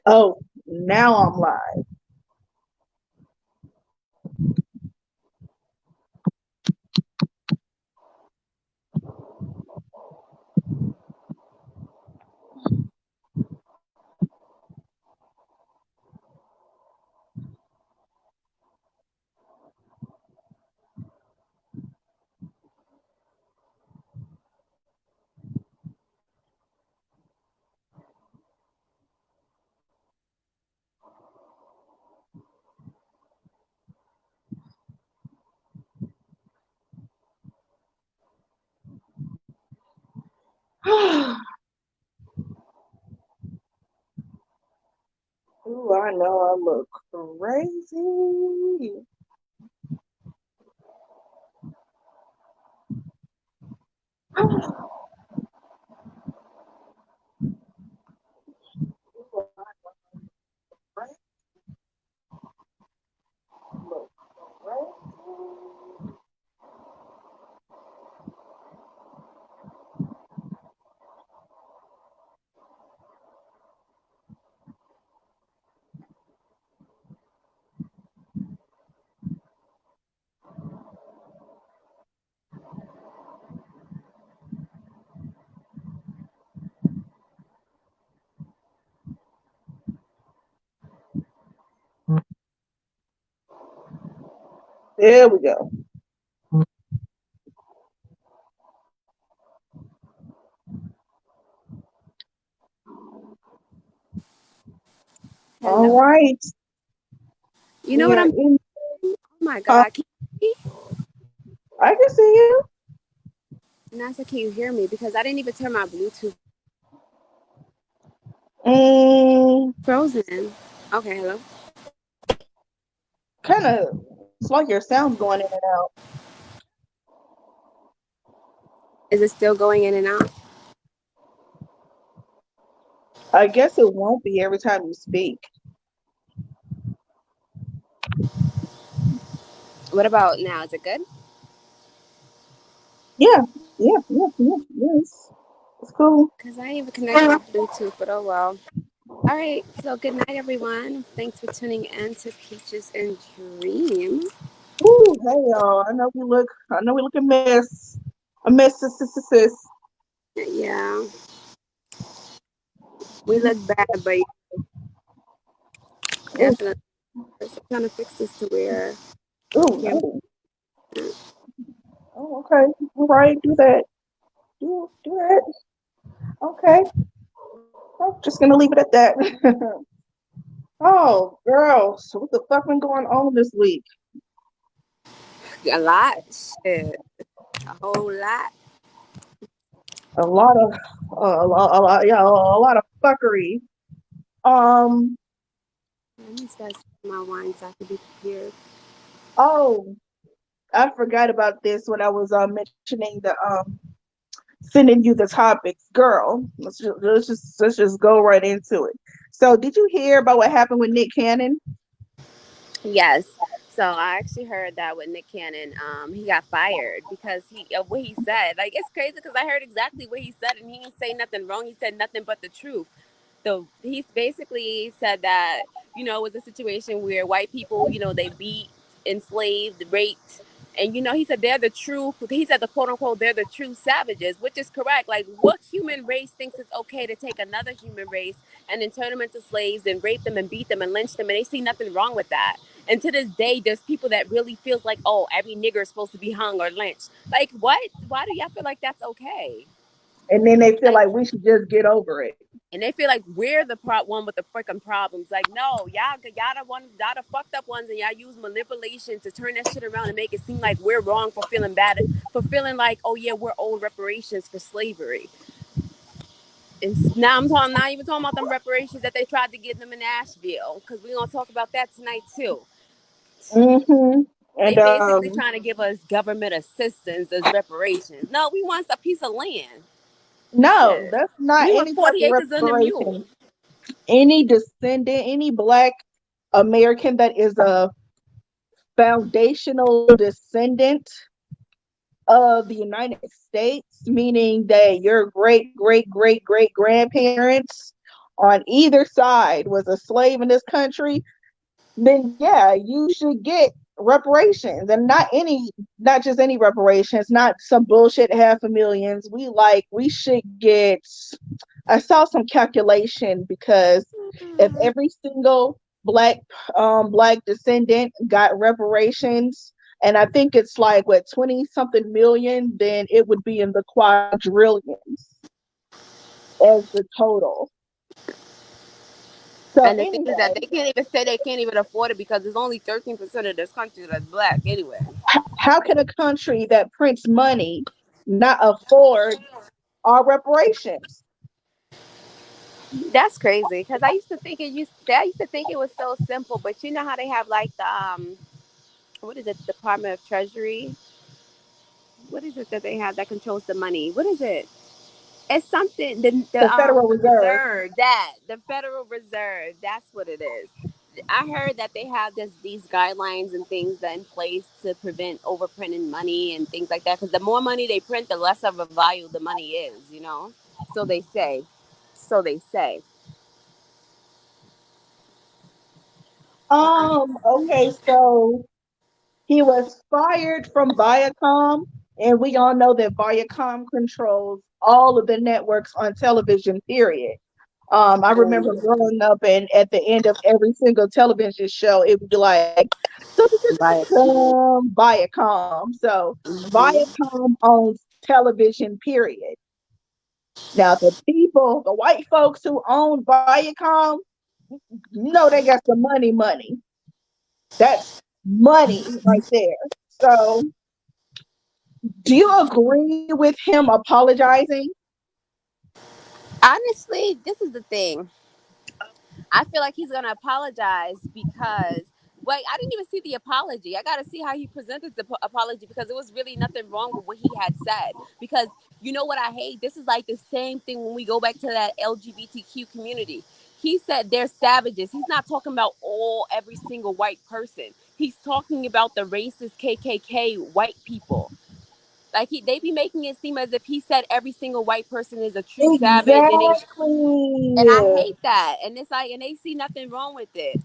Oh, now I'm live. Ooh, I know I look crazy. There we go. All Hello. right. You know We what are I'm in. Oh my Uh, God. Can you hear me? I can see you. And I said, can you hear me? Because I didn't even turn my Bluetooth Mm, frozen. Okay, hello. kind of. It's like your sound's going in and out. Is it still going in and out? I guess it won't be every time you speak. What about now? Is it good? Yeah, yeah. Yes, it's cool. Because I didn't even connect my Bluetooth, but oh well. All right. So good night, everyone. Thanks for tuning in to Peaches and Dream. Ooh, hey y'all. I know we look. I know we look a mess. A mess, sis. Yeah, we look bad, but Ooh, definitely I'm trying to fix this to where you ooh, can't. ooh. Oh, okay. All right. Do that. Do that. Okay. I'm just gonna leave it at that. Oh, girls, what the fuck been going on this week? A lot. Shit. A whole lot. A lot of, yeah, a lot of fuckery. Um. Let me start my wine so I can be prepared. Oh, I forgot about this when I was mentioning the sending you the topics, girl. Let's just go right into it. So, did you hear about what happened with Nick Cannon? Yes. So I actually heard that with Nick Cannon, he got fired because he what he said. Like it's crazy because I heard exactly what he said and he didn't say nothing wrong. He said nothing but the truth. So he's basically said that it was a situation where white people they beat, enslaved, raped, and he said they're the true. He said the quote unquote they're the true savages, which is correct. Like what human race thinks it's okay to take another human race and then turn them into slaves and rape them and beat them and lynch them and they see nothing wrong with that. And to this day, there's people that really feels like, oh, every nigger is supposed to be hung or lynched. Like what? Why do y'all feel like that's okay? And then they feel Like like we should just get over it. and they feel like we're the one with the freaking problems. Like, no, y'all the fucked up ones, and y'all use manipulation to turn that shit around and make it seem like we're wrong for feeling bad, for feeling like, oh yeah, we're owed reparations for slavery. And now I'm not even talking about them reparations that they tried to give them in Asheville, because we're gonna talk about that tonight too. Mm-hmm. They And basically trying to give us government assistance as reparations. No, we want a piece of land. no, Shit, that's not we want any type 40 of acres and a reparation. mule. Any descendant, any black American that is a foundational descendant of the United States, meaning that your great grandparents on either side was a slave in this country, then yeah, you should get reparations, and not just any reparations, not some bullshit half a millions. We should get. I saw some calculation because if every single black descendant got reparations, and I think it's like what 20 something million, then it would be in the quadrillions as the total. So And the thing is that anyway, they can't even say they can't even afford it because there's only 13% of this country that's black anyway. how can a country that prints money not afford our reparations? That's crazy because I used to think it was so simple, but you know how they have like the what is it, Department of Treasury? What is it that they have that controls the money? What is it? It's something The Federal the Reserve. reserve, that the Federal Reserve. That's what it is. I heard that they have these guidelines and things that in place to prevent overprinting money and things like that. Because the more money they print, the less of a value the money is. You know, so they say. So they say. But Okay, so he was fired from Viacom, and we all know that Viacom controls all of the networks on television, period. I remember growing up, and at the end of every single television show, it would be like, Viacom. So Viacom owns television, period. Now, the people, the white folks who own Viacom, you know they got some money. That's money right there. So, do you agree with him apologizing? honestly, this is the thing. I feel like he's gonna apologize because wait, I didn't even see the apology. I got to see how he presented the apology because there was really nothing wrong with what he had said. Because you know what I hate? This is like the same thing when we go back to that LGBTQ community. He said they're savages. He's not talking about every single white person. He's talking about the racist KKK white people. Like they be making it seem as if he said every single white person is a true savage, and Exactly. I hate that. And it's like, and they see nothing wrong with it.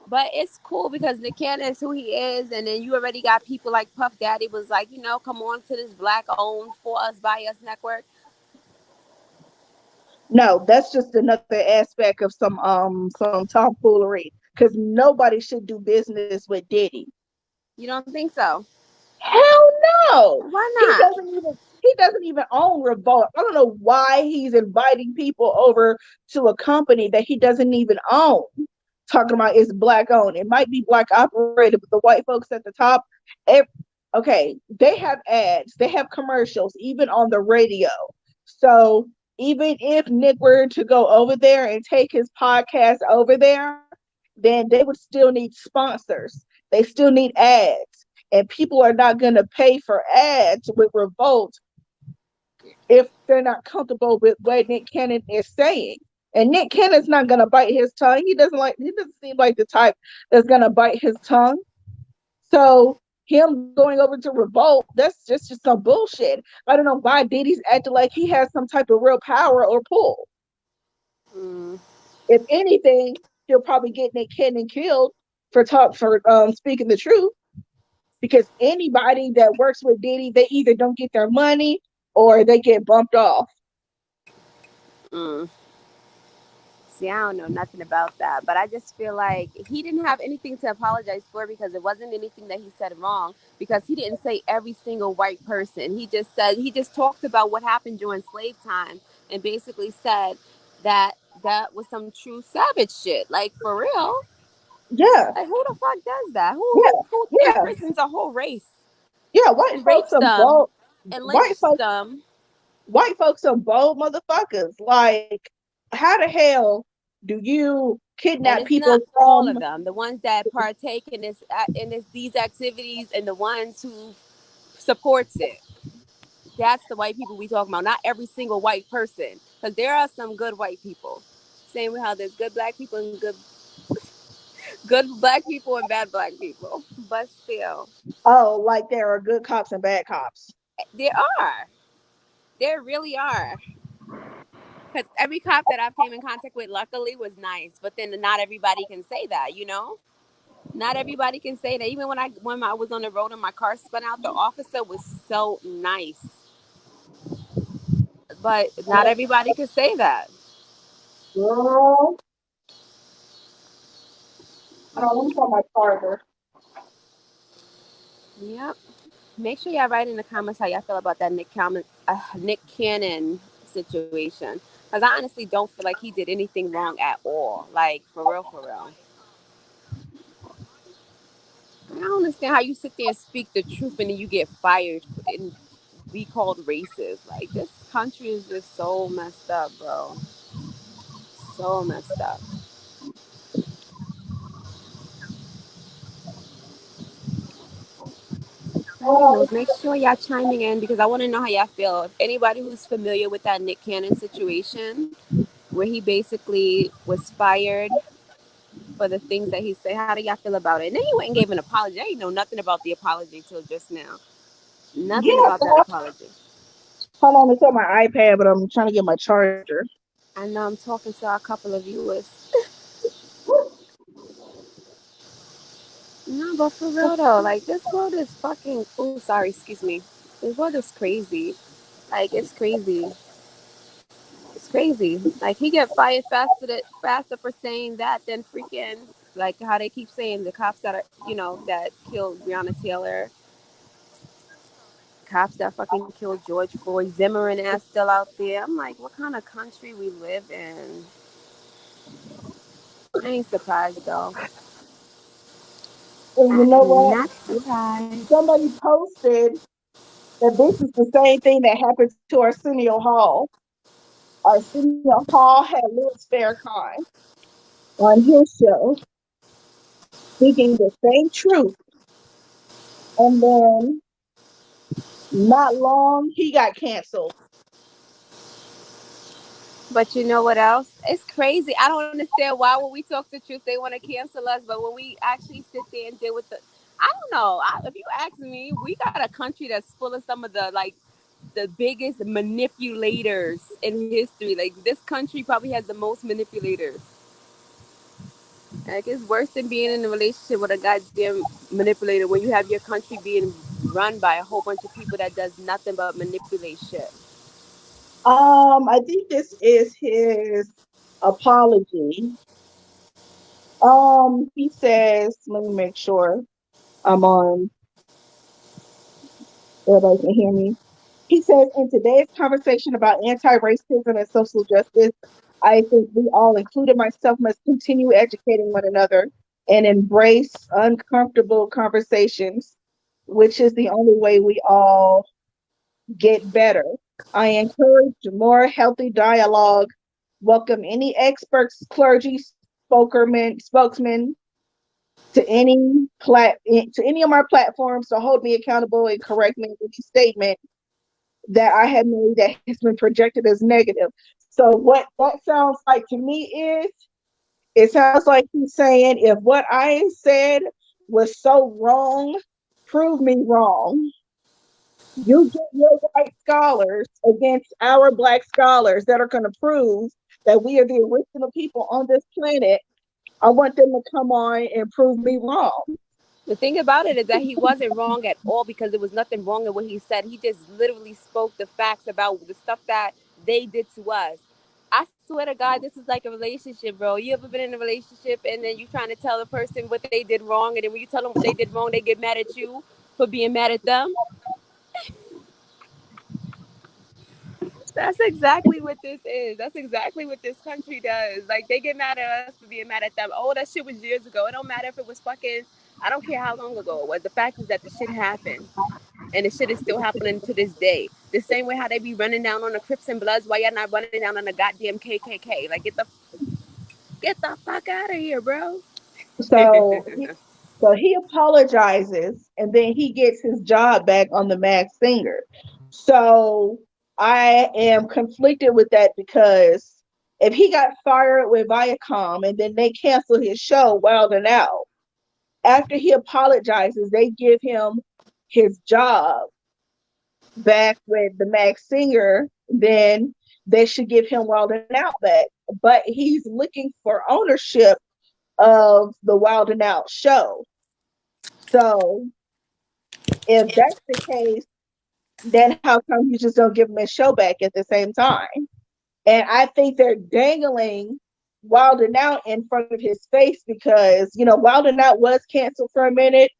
But it's cool because Nick Cannon is who he is, and then you already got people like Puff Daddy was like, come on to this black owned for us by us network. No, that's just another aspect of some tomfoolery because nobody should do business with Diddy. You don't think so? Hell no. Why He not? doesn't even own Revolt. I don't know why he's inviting people over to a company that he doesn't even own. Talking about it's black owned. It might be black operated, but the white folks at the top, ev- okay, they have ads, they have commercials, even on the radio. So even if Nick were to go over there and take his podcast over there, then they would still need sponsors. They still need ads, and people are not going to pay for ads with Revolt if they're not comfortable with what Nick Cannon is saying. And Nick Cannon's not gonna bite his tongue. He doesn't seem like the type that's gonna bite his tongue. So him going over to Revolt, that's just some bullshit. I don't know why Diddy's acting like he has some type of real power or pull. Mm, If anything, he'll probably get Nick Cannon killed for speaking the truth. Because anybody that works with Diddy, they either don't get their money or they get bumped off. mm. See, I don't know nothing about that, but I just feel like he didn't have anything to apologize for because it wasn't anything that he said wrong. Because he didn't say every single white person. He just talked about what happened during slave time and basically said that that was some true savage shit. Like for real. Yeah, Like who the fuck does that? yeah, Who yeah, imprisons a whole race yeah. White and folks rapes are them bold. and White lynches folks, them? white folks are bold motherfuckers. Like, how the hell do you And kidnap it's not people all of from? them. The ones that partake in these activities and the ones who supports it. That's the white people we talking about. Not every single white person, because there are some good white people. Same with how there's good black people and good black people and bad black people. But still, Oh, like there are good cops and bad cops. there are. There really are. Because every cop that I've came in contact with, luckily, was nice. But then not everybody can say that, you know. Not everybody can say that. Even when I was on the road and my car spun out, the officer was so nice. But not everybody could say that. Girl, I don't want to call my charger. Yep. Make sure y'all write in the comments how y'all feel about that Nick Cannon situation. Because I honestly don't feel like he did anything wrong at all. Like, for real, for real. I don't understand how you sit there and speak the truth and then you get fired and be called racist. Like, this country is just so messed up, bro. So messed up. Oh, Anyways, make sure y'all chiming in because I want to know how y'all feel. If anybody who's familiar with that Nick Cannon situation, where he basically was fired for the things that he said, how do y'all feel about it? And then he went and gave an apology. I didn't know nothing about the apology till just now. Nothing yeah. about that apology. Hold on, it's on my iPad, but I'm trying to get my charger. I know I'm talking to a couple of viewers. No, but for real though, like this world is fucking. Oh, sorry, excuse me. This world is crazy. Like it's crazy. It's crazy. Like he get fired faster for saying that than freaking like how they keep saying the cops that are that killed Breonna Taylor, cops that fucking killed George Floyd, Zimmerman ass still out there. I'm like, what kind of country we live in? I ain't surprised though. And you know I'm what? not surprised. Somebody posted that this is the same thing that happened to Arsenio Hall. Arsenio Hall had Louis Farrakhan on his show speaking the same truth, and then not long he got canceled. But you know what else? It's crazy. I don't understand why when we talk the truth they want to cancel us, but when we actually sit there and deal with I don't know. If you ask me, we got a country that's full of some of the biggest manipulators in history. Like this country probably has the most manipulators. Like it's worse than being in a relationship with a goddamn manipulator when you have your country being run by a whole bunch of people that does nothing but manipulate shit. I think this is his apology. He says, let me make sure I'm on, everybody can hear me. He says, in today's conversation about anti racism and social justice, I think we all, including myself, must continue educating one another and embrace uncomfortable conversations, which is the only way we all get better. I encourage more healthy dialogue, welcome any experts, clergy, spokesmen to any of my platforms to hold me accountable and correct me with any statement that I have made that has been projected as negative. So what that sounds like to me is it sounds like he's saying if what I said was so wrong, prove me wrong. You get your white scholars against our black scholars that are going to prove that we are the original people on this planet. I want them to come on and prove me wrong. The thing about it is that he wasn't wrong at all because there was nothing wrong in what he said. He just literally spoke the facts about the stuff that they did to us. I swear to God, this is like a relationship, bro. You ever been in a relationship and then you trying to tell the person what they did wrong, and then when you tell them what they did wrong, they get mad at you for being mad at them? That's exactly what this is. That's exactly what this country does. Like they get mad at us for being mad at them. Oh, that shit was years ago. It don't matter if it was fucking. I don't care how long ago it was. The fact is that the shit happened, and the shit is still happening to this day. The same way how they be running down on the Crips and Bloods, why y'all not running down on the goddamn KKK? Like get the fuck out of here, bro. So he apologizes and then he gets his job back on the Masked Singer. So I am conflicted with that because if he got fired with Viacom and then they cancel his show Wild and Out, after he apologizes, they give him his job back with the Masked Singer. Then they should give him Wild and Out back. But he's looking for ownership of the Wild and Out show. So if that's the case, then how come you just don't give him his show back at the same time? And I think they're dangling Wild and Out in front of his face because, Wild and Out was canceled for a minute,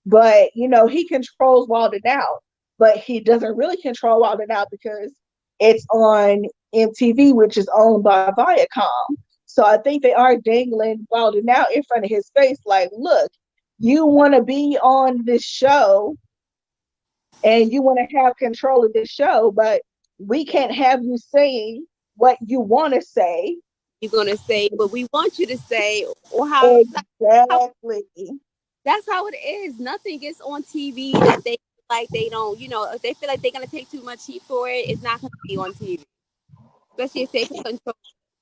but, he controls Wild and Out, but he doesn't really control Wild and Out because it's on MTV, which is owned by Viacom. So I think they are dangling Wild and Out in front of his face, like, look, you want to be on this show and you want to have control of this show, but we can't have you saying what you want to say. You're gonna say what we want you to say, or how Exactly. that's how it is. Nothing gets on TV that they feel like they don't, if they feel like they're gonna take too much heat for it, it's not gonna be on TV. Especially if they can control.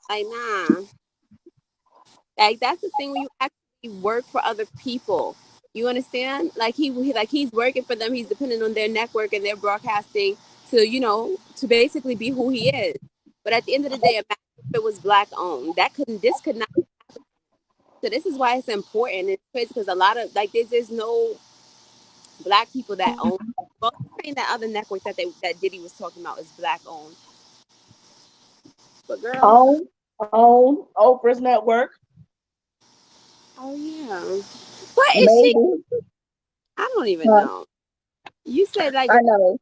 Like, nah. Like, that's the thing when you actually work for other people. You understand? Like, he's working for them. He's dependent on their network and their broadcasting to, to basically be who he is. But at the end of the day, imagine if it was black owned. This could not. So this is why it's important. It's crazy because a lot of, like, there's no black people that own. Well, I'm saying that other network that Diddy was talking about is black owned. But girl, On Oprah's network, oh yeah. What is she? maybe. I don't even know. You said like I know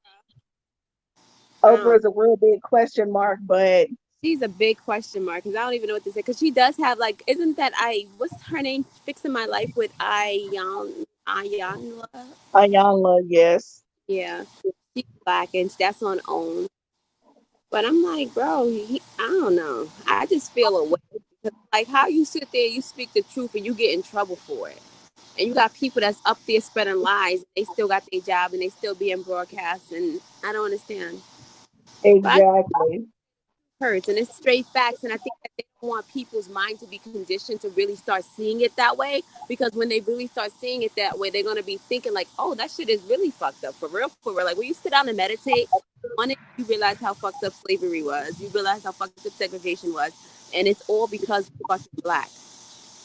um, Oprah is a real big question mark, but she's a big question mark because I don't even know what to say. Because she does have like, isn't that what's her name? Fixing My Life with Ayanla. Ayanla, yes. Yeah, she's black and that's on OWN. But I'm like, bro, I don't know. I just feel away. Because, like, how you sit there, you speak the truth, and you get in trouble for it. And you got people that's up there spreading lies. They still got their job, and they still being broadcast. And I don't understand. But Exactly. hurts and it's straight facts, and I think that they don't want people's mind to be conditioned to really start seeing it that way, because when they really start seeing it that way, they're going to be thinking like, oh, that shit is really fucked up, for real. Like when you sit down and meditate on it, you realize how fucked up slavery was, you realize how fucked up segregation was, and it's all because we're fucking black,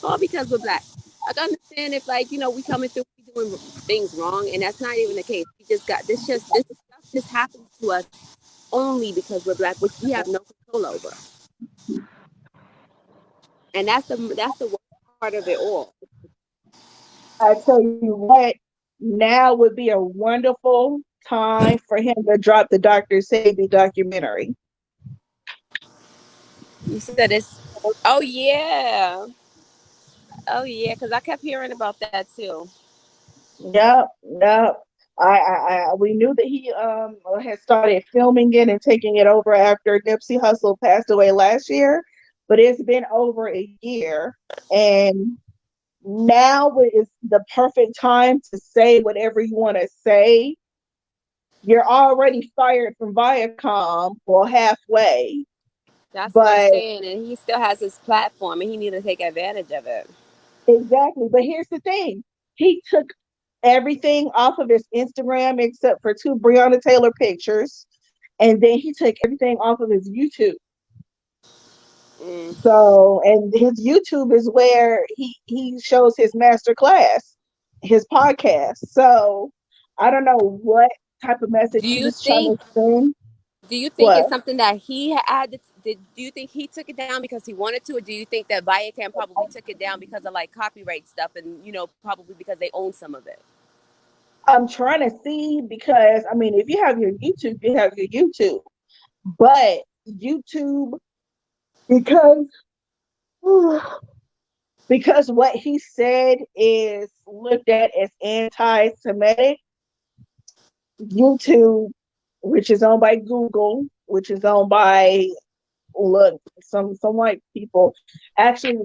all because we're black. I can understand if, like, we coming through, we doing things wrong, and that's not even the case. We just got this stuff just happens to us only because we're black, which we have no control over. And that's the worst part of it all. I tell you what, now would be a wonderful time for him to drop the Dr. Sebi documentary. You said it's, oh yeah, oh yeah, because I kept hearing about that too. Yep, yep. We knew that he had started filming it and taking it over after Nipsey Hussle passed away last year, but it's been over a year, and now is the perfect time to say whatever you want to say. You're already fired from Viacom, well, halfway, That's what I'm but saying, and he still has his platform, and he need to take advantage of it. exactly. But here's the thing: he took everything off of his Instagram except for two Breonna Taylor pictures, and then he took everything off of his YouTube. Mm. So, and his YouTube is where he shows his master class, his podcast. So, I don't know what type of message Do he you was trying think? to send. Do you think What? it's something that he had? Do you think he took it down because he wanted to, or do you think that Viacom probably took it down because of like copyright stuff, and probably because they own some of it? I'm trying to see because I mean, if you have your YouTube, you have your YouTube, but YouTube because because what he said is looked at as anti-Semitic. YouTube, which is owned by Google, which is owned by look some white people, actually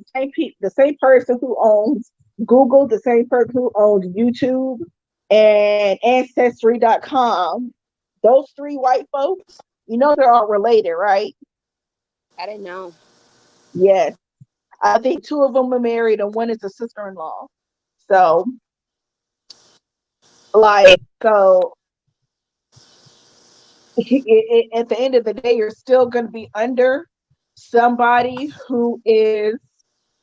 the same person who owns Google, the same person who owns YouTube and Ancestry.com. Those three white folks, they're all related, right? I didn't know. Yes. I think two of them are married and one is a sister-in-law. So, like, so At the end of the day, you're still going to be under somebody who is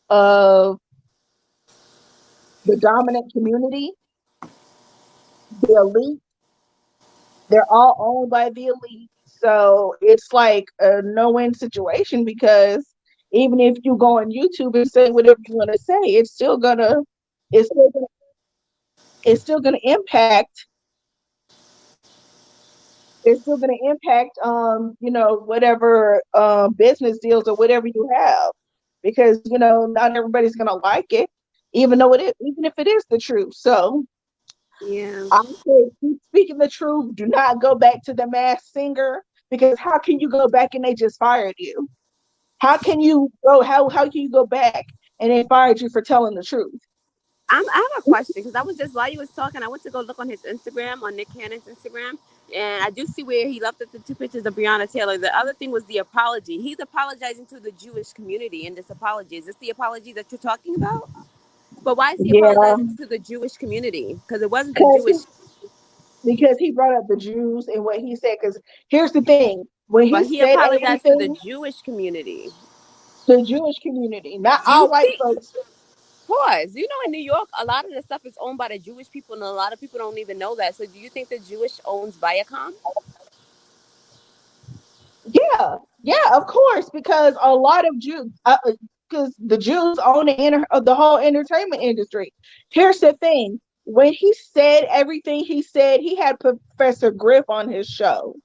of the dominant community, the elite. They're all owned by the elite. So it's like a no-win situation because even if you go on YouTube and say whatever you want to say, it's still gonna it's still gonna impact it's still gonna impact whatever business deals or whatever you have. Because not everybody's gonna like it, even if it is the truth. So Yeah. I say keep speaking the truth. Do not go back to the Masked Singer because how can you go back and they just fired you? How can you go back and they fired you for telling the truth? I have a question because I was just while you was talking, I went to go look on his Instagram, on Nick Cannon's Instagram, and I do see where he left the two pictures of Breonna Taylor. The other thing was the apology. He's apologizing to the Jewish community in this apology. Is this the apology that you're talking about? But why is he Yeah, apologizing to the Jewish community? Because it wasn't the because Jewish, he brought up the Jews and what he said. Because here's the thing: when he but he said apologized to the everything, Jewish community. the Jewish community, not Do you all white think? folks. Pause. You know, in New York, a lot of the stuff is owned by the Jewish people, and a lot of people don't even know that. So, do you think the Jewish owns Viacom? Yeah, yeah, of course, because a lot of Jews, because the Jews own the whole entertainment industry. Here's the thing: when he said everything he said, he had Professor Griff on his show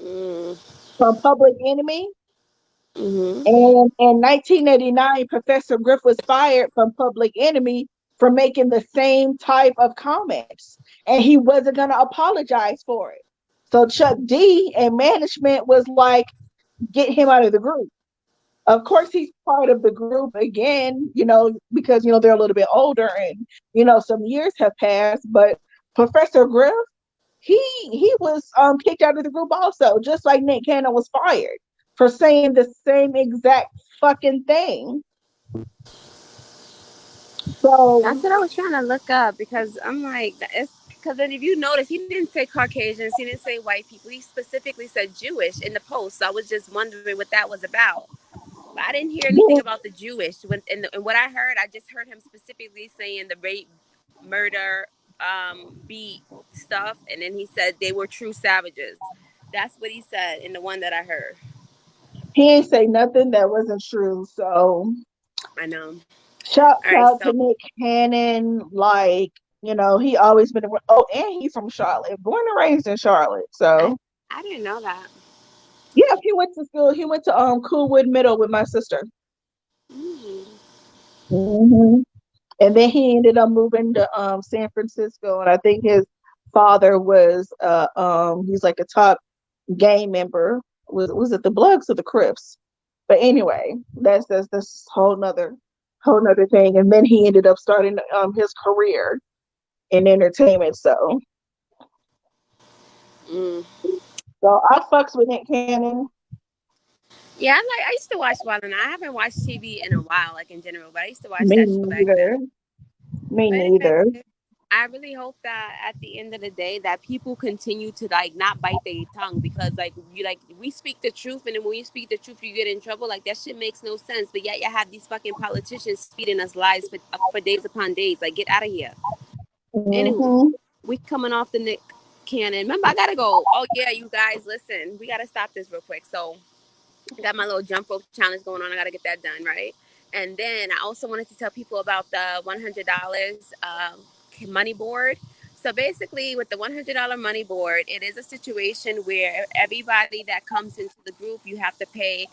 Mm. from Public Enemy. Mm-hmm. And in 1989, Professor Griff was fired from Public Enemy for making the same type of comments, and he wasn't going to apologize for it. So Chuck D and management was like, get him out of the group. Of course, he's part of the group again, because they're a little bit older and some years have passed. But Professor Griff, he he was kicked out of the group also, just like Nick Cannon was fired for saying the same exact fucking thing. That's So what I was trying to look up because I'm like, it's because then if you notice, he didn't say Caucasians, he didn't say white people. He specifically said Jewish in the post. So I was just wondering what that was about. But I didn't hear anything about the Jewish. And what I heard, I just heard him specifically saying the rape, murder, beat stuff, and then he said they were true savages. That's what he said in the one that I heard. he ain't say nothing that wasn't true. So I know. shouts All right, out so to Nick Cannon. Like, he always been. Oh, and he's from Charlotte, born and raised in Charlotte. I So I didn't know that. yeah, he went to school. He went to Coolwood Middle with my sister. Mm. Hmm. And then he ended up moving to San Francisco, and I think his father was he's like a top gang member. Was it the Bloods or the Crips? But anyway, that's whole nother thing. And then he ended up starting his career in entertainment. Mm. So I fucks with Nick Cannon. Yeah, I used to watch Wild and I haven't watched TV in a while, like in general, but I used to watch Me that show back then. neither. Me But neither. anyway, I really hope that at the end of the day that people continue to like not bite their tongue because we speak the truth and then when you speak the truth you get in trouble. Like that shit makes no sense. But yet you have these fucking politicians feeding us lies for days upon days. Like get out of here. Anywho, Hmm. we coming off the Nick Cannon. Remember, I gotta go. Oh yeah, you guys, listen, we gotta stop this real quick. So I got my little jump rope challenge going on. I got to get that done, right? And then I also wanted to tell people about the $100 money board. So basically, with the $100 money board, it is a situation where everybody that comes into the group, you have to pay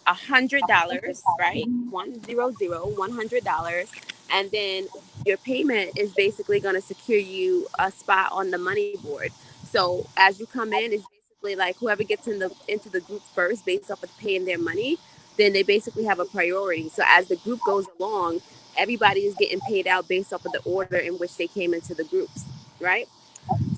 $100, right? 100, $100, and then your payment is basically going to secure you a spot on the money board. So as you come in, it's basically like whoever gets into the group first, based off of paying their money, then they basically have a priority. So as the group goes along, everybody is getting paid out based off of the order in which they came into the groups, right?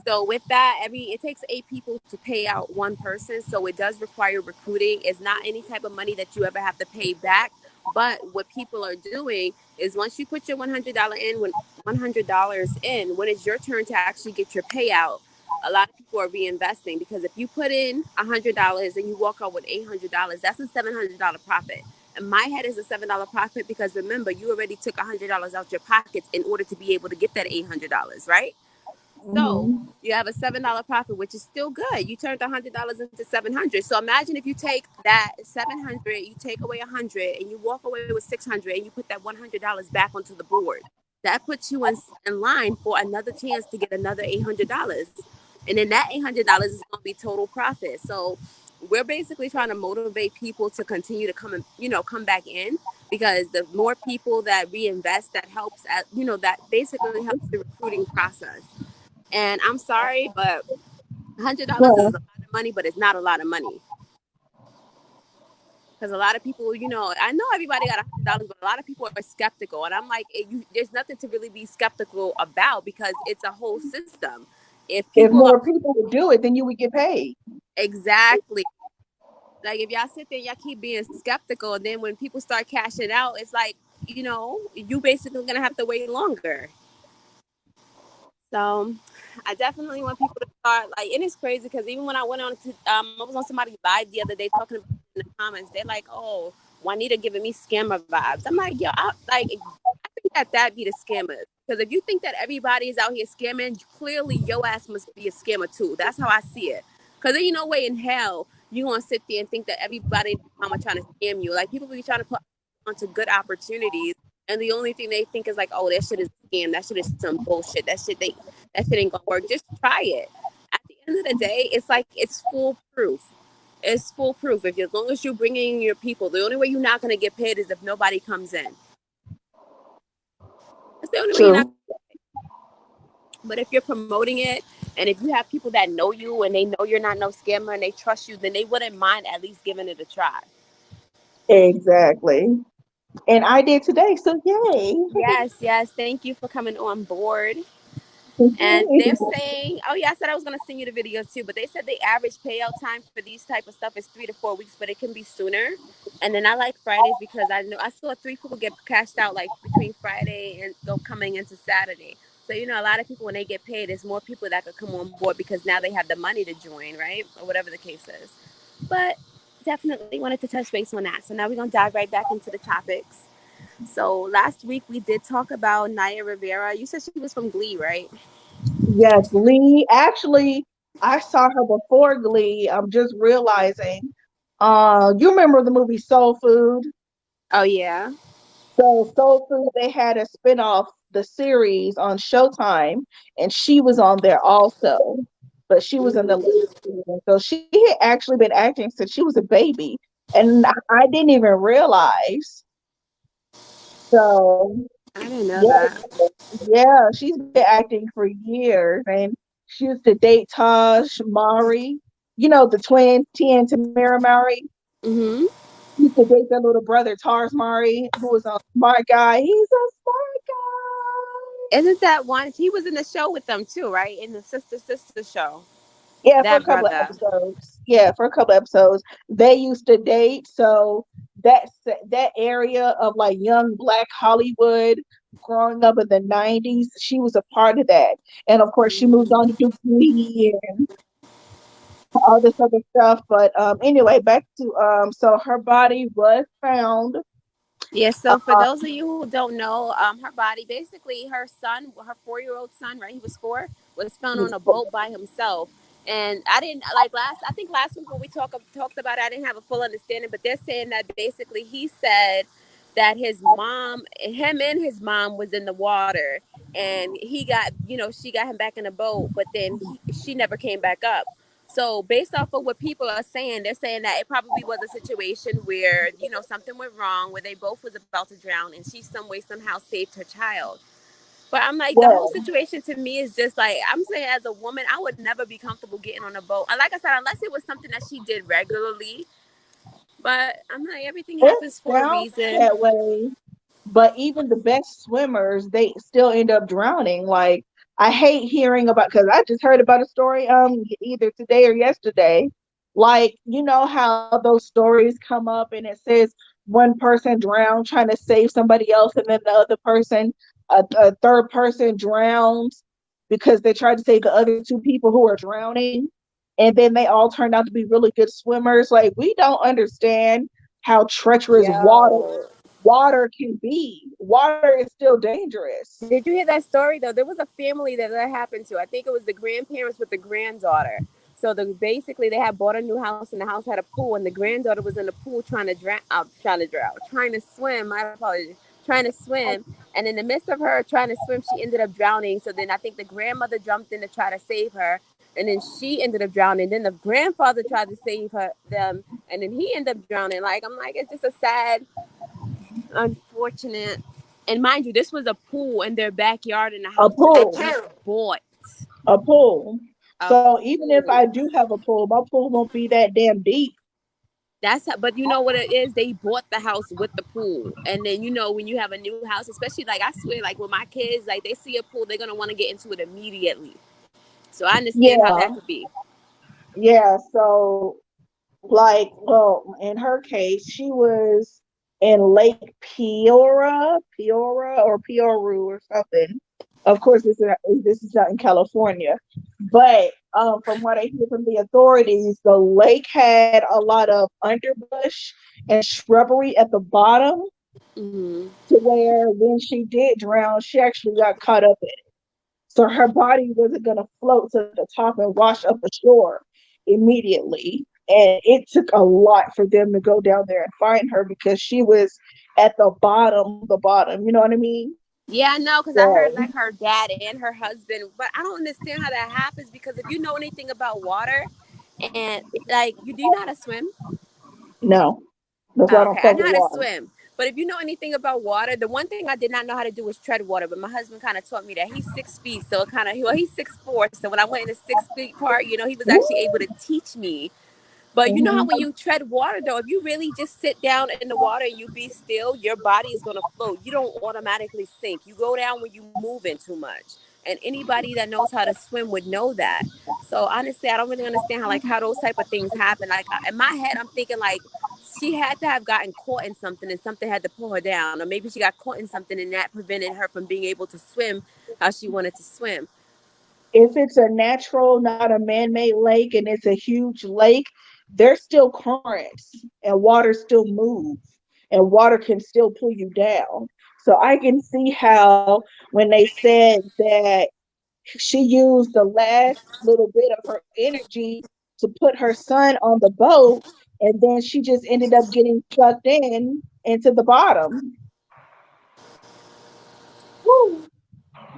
So with that, it takes 8 people to pay out one person. So it does require recruiting. It's not any type of money that you ever have to pay back. But what people are doing is once you put your $100 in, when $100 in, when it's your turn to actually get your payout, a lot of people are reinvesting because if you put in $100 and you walk out with $800, that's a $700 profit. In my head is a $7 profit because remember, you already took $100 out your pockets in order to be able to get that $800, right? So Mm-hmm. you have a $7 profit, which is still good. You turned $100 into 700. So imagine if you take that 700, you take away 100, and you walk away with 600, and you put that $100 back onto the board. That puts you in line for another chance to get another $800, and then that $800 is going to be total profit. So we're basically trying to motivate people to continue to come and come back in because the more people that reinvest, that helps at that basically helps the recruiting process. And I'm sorry, but $100 is Well, a lot of money, but it's not a lot of money. Because a lot of people, I know everybody got $100, but a lot of people are skeptical. And I'm like, there's nothing to really be skeptical about because it's a whole system. If if people are more people would do it, then you would get paid. exactly like, if y'all sit there, y'all keep being skeptical, and then when people start cashing out, it's like, you basically gonna have to wait longer. So I definitely want people to start like, and it's crazy because even when I went on to, I was on somebody's live the other day talking about it in the comments. They're like, "Oh, Juanita giving me scammer vibes." I'm like, "Yo, I think that be the scammers." Because if you think that everybody is out here scamming, clearly your ass must be a scammer too. That's how I see it. Because ain't no way in hell you gonna sit there and think that everybody in the mama trying to scam you. Like people be trying to put onto good opportunities, and the only thing they think is like, "Oh, that shit is a scam. That shit is some bullshit. That shit ain't gonna work." Just try it. At the end of the day, it's like it's foolproof. It's foolproof. If as long as you're bringing in your people, the only way you're not gonna get paid is if nobody comes in. That's the only way you're not. True. But if you're promoting it, and if you have people that know you and they know you're not no scammer and they trust you, then they wouldn't mind at least giving it a try. Exactly. And I did today, so yay. Yes, yes. Thank you for coming on board. And they're saying, oh yeah, I said I was gonna send you the video too, but they said the average payout time for these type of stuff is 3 to 4 weeks, but it can be sooner. And then I like Fridays because I know I saw 3 people get cashed out like between Friday and go coming into Saturday. So a lot of people when they get paid, there's more people that could come on board because now they have the money to join, right, or whatever the case is. But definitely wanted to touch base on that. So now we're gonna dive right back into the topics. So last week we did talk about Naya Rivera. You said she was from Glee, right? Yeah, Glee. Actually, I saw her before Glee. I'm just realizing. You remember the movie Soul Food? Oh yeah. So Soul Food, they had a spinoff, the series on Showtime, and she was on there also. But she was in the Mhm. latest season. So she had actually been acting since she was a baby. And I didn't even realize. So I didn't know yeah, that. yeah, she's been acting for years. And she used to date Taj Mari, the twin T and Tamara Mari. Hmm. She used to date their little brother Taj Mari, who was a smart guy. He's a smart Isn't that one? He was in the show with them too, right? In the sister show. Yeah, for a That couple of brother. episodes. Yeah, for a couple of episodes. They used to date. So that area of like young black Hollywood growing up in the 90s, she was a part of that. And of course she moved on to do Glee and all this other stuff. But anyway, back to so her body was found. Yeah, so for Uh, those of you who don't know, her body, basically her son, her 4-year-old son, right? He was 4, was found on a boat by himself. And I didn't like I think last week when we talked about it, I didn't have a full understanding, but they're saying that basically he said that him and his mom was in the water and she got him back in the boat, but then she never came back up. So based off of what people are saying, they're saying that it probably was a situation where, something went wrong, where they both was about to drown and she some way somehow saved her child. But I'm like, the whole well, situation to me is just like, I'm saying as a woman, I would never be comfortable getting on a boat. And like I said, unless it was something that she did regularly. But I'm like, everything it happens for a sounds reason. that way. But even the best swimmers, they still end up drowning. Like I hate hearing about because I just heard about a story either today or yesterday. Like how those stories come up and it says one person drowned trying to save somebody else, and then the other person, a third person drowns. because they tried to save the other two people who were drowning, and then they all turned out to be really good swimmers. Like, we don't understand how treacherous Yo, water can be. Water is still dangerous. did you hear that story though? There was a family that happened to. I think it was the grandparents with the granddaughter. So basically they had bought a new house and the house had a pool, and the granddaughter was in the pool trying to swim. My apologies, trying to swim, and in the midst of her trying to swim, she ended up drowning. So then I think the grandmother jumped in to try to save her, and then she ended up drowning. Then the grandfather tried to save them, and then he ended up drowning. Like, I'm like, it's just a sad, unfortunate. And mind you, this was a pool in their backyard in the A house that they pool, just bought. a pool. A So even if I pool. do have a pool, my pool won't be that damn deep. But you know what it is? They bought the house with the pool. And then, when you have a new house, especially like I swear, like with my kids, like they see a pool, they're going to want to get into it immediately. So I understand how Yeah, that could be. yeah. So, like, well, in her case, she was in Lake Peoria or Pioru or something. Of course, this is not in California, but from what I hear from the authorities, the lake had a lot of underbrush and shrubbery at the bottom, Mm-hmm. to where when she did drown, she actually got caught up in it. So her body wasn't going to float to the top and wash up ashore immediately. And it took a lot for them to go down there and find her because she was at the bottom, the bottom. You know what I mean? Yeah, I know, because I heard So, like her dad and her husband, but I don't understand how that happens because if you know anything about water, and like, you do you know how to swim? no, that's why I Oh, don't okay, I fuck know with how to water. swim. But if you know anything about water, the one thing I did not know how to do was tread water. But my husband kind of taught me that. He's 6 feet, so it kind of he's 6'4". So when I went in the 6 feet part, he was actually able to teach me. But you know how Mm-hmm. when you tread water, though, if you really just sit down in the water and you be still, your body is going to float. You don't automatically sink. You go down when you move in too much. And anybody that knows how to swim would know that. So honestly, I don't really understand how those type of things happen. Like, in my head, I'm thinking like she had to have gotten caught in something and something had to pull her down, or maybe she got caught in something and that prevented her from being able to swim how she wanted to swim. If it's a natural, not a man-made lake, and it's a huge lake, there's still currents and water still moves and water can still pull you down. So I can see how when they said that she used the last little bit of her energy to put her son on the boat, and then she just ended up getting sucked in into the bottom. Woo.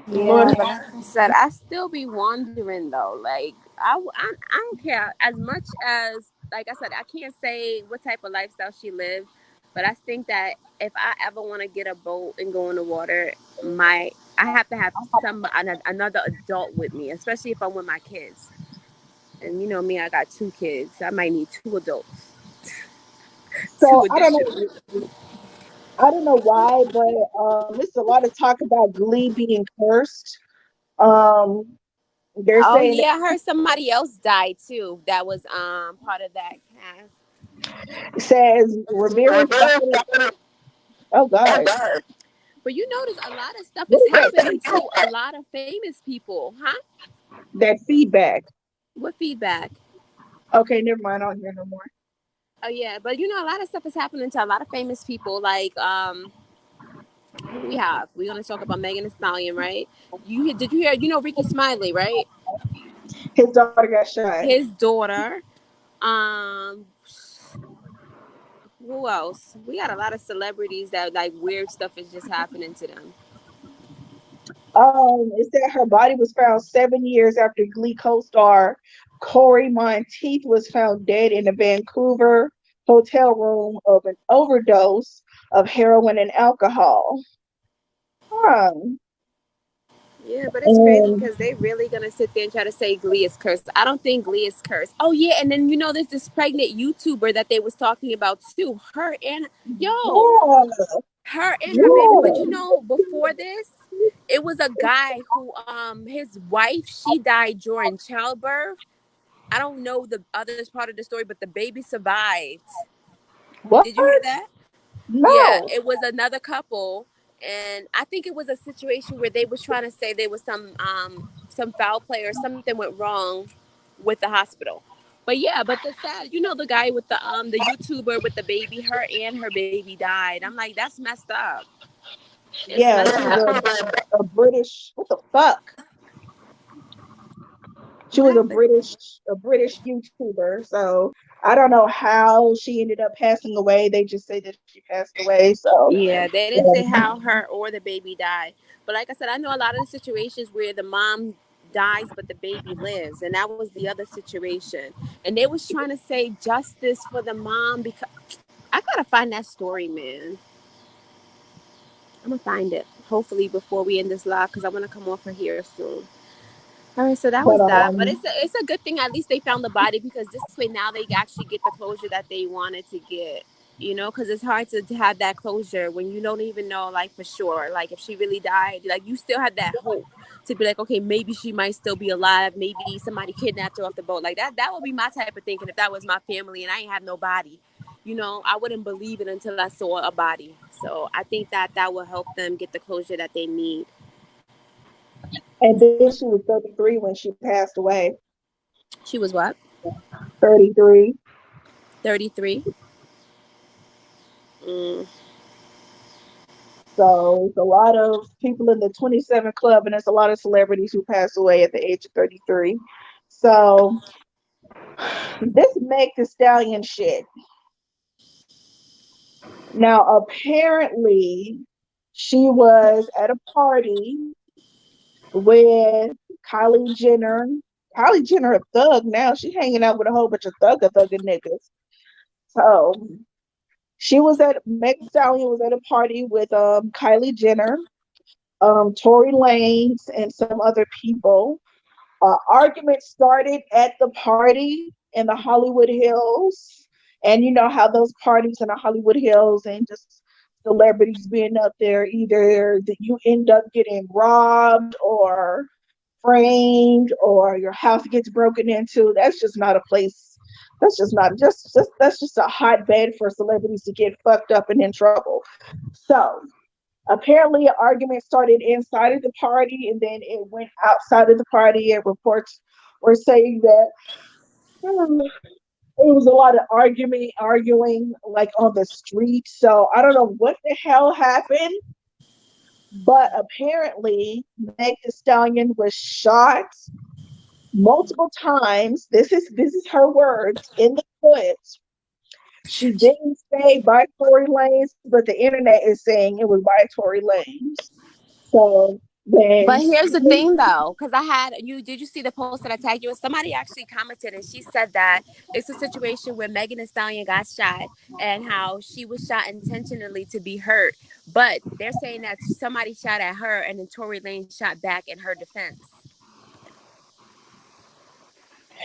Lord, Yeah, but like I said, I still be wondering though. Like, I don't care as much as, like I said, I can't say what type of lifestyle she lived, but I think that if I ever want to get a boat and go in the water, I have to have another adult with me, especially if I'm with my kids. And you know me, I got two kids. I might need two adults, two so I don't know. additional. I don't know why, but it's a lot of talk about Glee being cursed. Um, they're Oh saying yeah, I heard somebody else died too. That was part of that cast. that says Rivera's daughter. Oh God, But you notice a lot of stuff what is is that happening feedback? to a lot of famous people, huh? That feedback. What feedback? Okay, never mind. I don't hear no more. Oh yeah, but a lot of stuff is happening to a lot of famous people. Like, who we have? We're gonna talk about Megan Thee Stallion, right? Did you hear? You know Ricky Smiley, right? His daughter got shot. His daughter. Um, who else? We got a lot of celebrities that like weird stuff is just happening to them. It said her body was found 7 years after Glee co-star Corey Monteith was found dead in a Vancouver hotel room of an overdose of heroin and alcohol. Um, Yeah, but it's crazy and because they really gonna sit there and try to say Glee is cursed. I don't think Glee is cursed. Oh yeah, and then there's this pregnant YouTuber that they was talking about too. yeah, Her and her baby. But yeah. before this, it was a guy who his wife, she died during childbirth. I don't know the other part of the story, but the baby survived. What? Did you hear that? Yeah, No. it was another couple, and I think it was a situation where they was trying to say there was some some foul play or something went wrong with the hospital. But yeah, but the sad, the guy with the YouTuber with the baby, her and her baby died. I'm like, that's messed up. It's Yeah, messed she was up. a British. What the fuck? She What was happened? A British YouTuber. So I don't know how she ended up passing away. They just say that she passed away. So Yeah, they didn't say yeah. how her or the baby died. But like I said, I know a lot of the situations where the mom dies but the baby lives, and that was the other situation. And they was trying to say justice for the mom because I gotta find that story, man. I'm gonna find it hopefully before we end this live because I want to come off of here soon. All right, so that was But that. But it's a good thing at least they found the body because this way now they actually get the closure that they wanted to get. Because it's hard to have that closure when you don't even know, like, for sure, like, if she really died, like, you still have that hope to be like, okay, maybe she might still be alive. Maybe somebody kidnapped her off the boat. Like, that would be my type of thinking if that was my family and I ain't have no body. I wouldn't believe it until I saw a body. So I think that will help them get the closure that they need. and then she was 33 when she passed away. She was what? 33. 33. Mm. So it's a lot of people in the 27 club, and there's a lot of celebrities who pass away at the age of 33. So this Meg the Stallion shit. Now apparently she was at a party with Kylie Jenner. Kylie Jenner a thug now. She hanging out with a whole bunch of thugger niggas. So she was at Meg Thee Stallion was at a party with Kylie Jenner, Tory Lanez, and some other people. Argument started at the party in the Hollywood Hills, and you know how those parties in the Hollywood Hills and just celebrities being up there, either that you end up getting robbed or framed or your house gets broken into. That's just not a place. That's just not just that's just a hotbed for celebrities to get fucked up and in trouble. So apparently an argument started inside of the party and then it went outside of the party, and reports were saying that it was a lot of arguing like on the street. So I don't know what the hell happened, but apparently Meg the Stallion was shot multiple times. This is her words, in the foot. She didn't say by Tory Lanez, but the internet is saying it was by Tory Lanez. So But then, here's the thing, though, because I had you. Did you see the post that I tagged you? And somebody actually commented, and she said that it's a situation where Megan Thee Stallion got shot, and how she was shot intentionally to be hurt. But they're saying that somebody shot at her, and then Tory Lane shot back in her defense.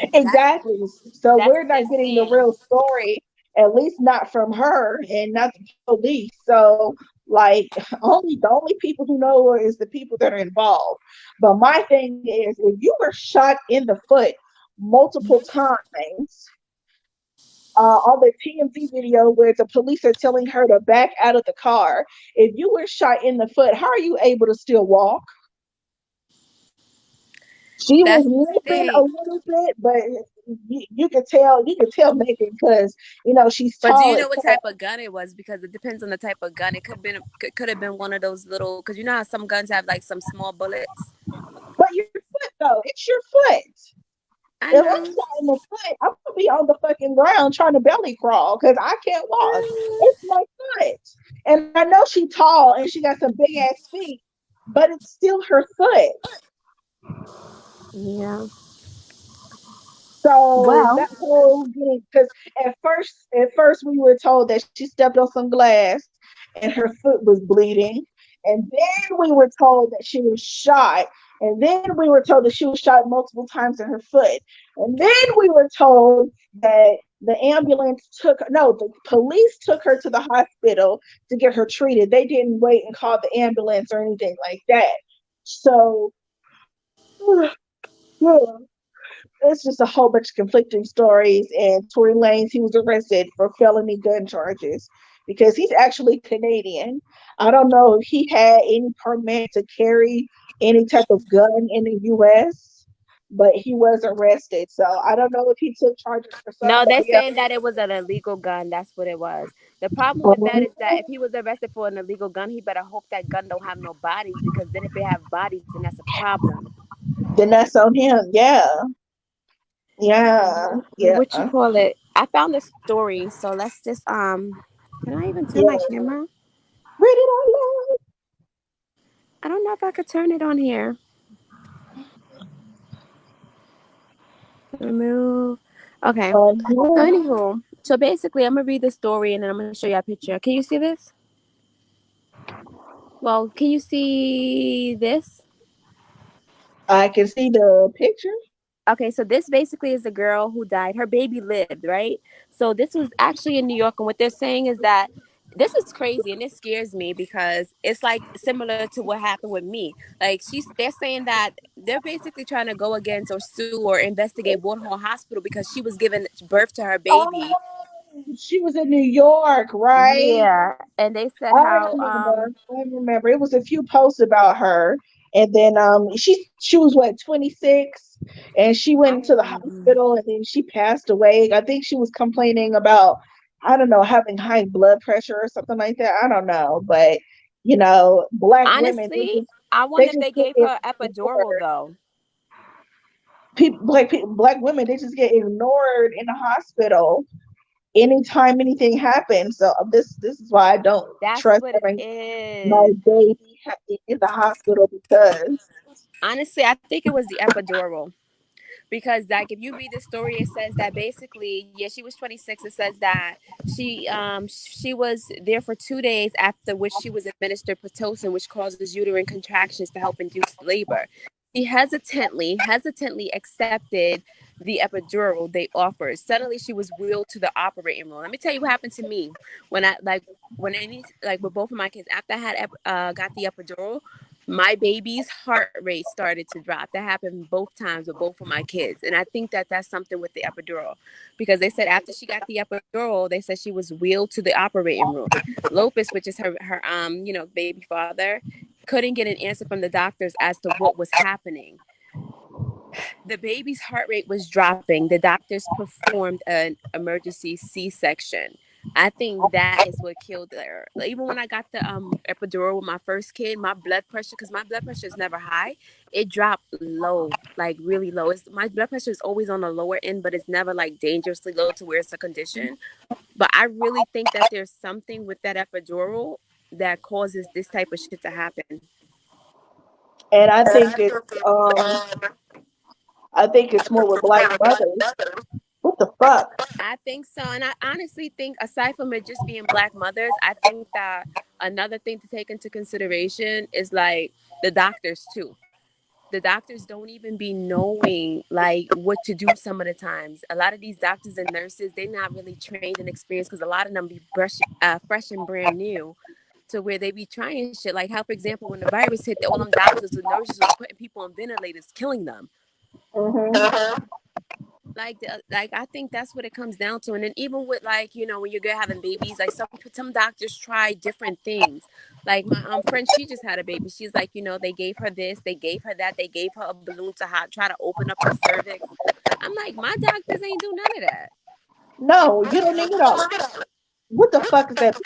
That's exactly. So that's we're what they're not getting the saying. real story, at least not from her and not the police. So like the only people who know is the people that are involved. But my thing is, if you were shot in the foot multiple times, on the TMZ video where the police are telling her to back out of the car, if you were shot in the foot, how are you able to still walk? She was That's the limping thing. a little bit, but you could tell Megan because she's But do tall you as know what fuck. type of gun it was? Because it depends on the type of gun. It could have been one of those little. Because you know how some guns have like some small bullets. But your foot though, it's your foot. I If I'm know. shot in the foot, I'm gonna be on the fucking ground trying to belly crawl because I can't walk. It's my foot, and I know she's tall and she got some big ass feet, but it's still her foot. Yeah. So Well, that whole getting, because at first we were told that she stepped on some glass and her foot was bleeding, and then we were told that she was shot, and then we were told that she was shot multiple times in her foot, and then we were told that the ambulance took no, the police took her to the hospital to get her treated. They didn't wait and call the ambulance or anything like that. So yeah, it's just a whole bunch of conflicting stories. And Tory Lanez, he was arrested for felony gun charges because he's actually Canadian. I don't know if he had any permit to carry any type of gun in the U.S., but he was arrested. So I don't know if he took charges for No, they're somebody saying else. that it was an illegal gun. That's what it was. The problem with that Mhm. is that if he was arrested for an illegal gun, he better hope that gun don't have no bodies, because then if it have bodies, then that's a problem. Then that's on him. Yeah, yeah, yeah, What you call it? I found the story, so let's just can I even turn my yeah. camera? Read it out I don't know if I could turn it on here. Remove. Okay. loud. So Mhm. anywho, so basically I'm gonna read the story and then I'm gonna show you a picture. Can you see this? Well, can you see this? I can see the picture. Okay, so this basically is the girl who died. Her baby lived, right? So this was actually in New York, and what they're saying is that this is crazy, and it scares me because it's like similar to what happened with me. Like they're saying that they're basically trying to go against or sue or investigate Woodhull Hospital because she was giving birth to her baby. Oh, she was in New York, right? Yeah, and they said I how remember. I remember. It was a few posts about her, and then she was what 26, and she went to the um hospital, and then she passed away. I think she was complaining about, I don't know, having high blood pressure or something like that. I don't know, but black women honestly, I they wonder if just they get gave her epidural ignored. though. Black women, they just get ignored in the hospital anytime anything happens. So this is why I don't That's trust what it having my is. baby in the hospital because Honestly, I think it was the epidural. Because like if you read the story, it says that basically, yeah, she was 26. It says that she was there for 2 days, after which she was administered pitocin, which causes uterine contractions to help induce labor. She hesitantly accepted the epidural they offered. Suddenly she was wheeled to the operating room. Let me tell you what happened to me when I like when any like with both of my kids, after I had got the epidural, my baby's heart rate started to drop. That happened both times with both of my kids. And I think that that's something with the epidural, because they said after she got the epidural, they said she was wheeled to the operating room. Lopez, which is her baby father, couldn't get an answer from the doctors as to what was happening. The baby's heart rate was dropping. The doctors performed an emergency C-section. I think that is what killed her. Like, even when I got the epidural with my first kid, my blood pressure, because my blood pressure is never high, it dropped low, like really low. My blood pressure is always on the lower end, but it's never like dangerously low to where it's a condition. But I really think that there's something with that epidural that causes this type of shit to happen. and um I think it's more with black mothers. What the fuck? I think so. And I honestly think, aside from it just being black mothers, I think that another thing to take into consideration is like the doctors too. The doctors don't even be knowing like what to do some of the times. A lot of these doctors and nurses, they're not really trained and experienced, because a lot of them be fresh and brand new, to where they be trying shit. Like how, for example, when the virus hit, all them doctors and nurses was putting people on ventilators, killing them. Hmm. Like I think that's what it comes down to. And then even with like when you're good having babies, like some doctors try different things. Like my friend, she just had a baby. She's like, they gave her this, they gave her that, they gave her a balloon to try to open up her cervix. I'm like, my doctors ain't do none of that. No, you don't need all of that. What the fuck is that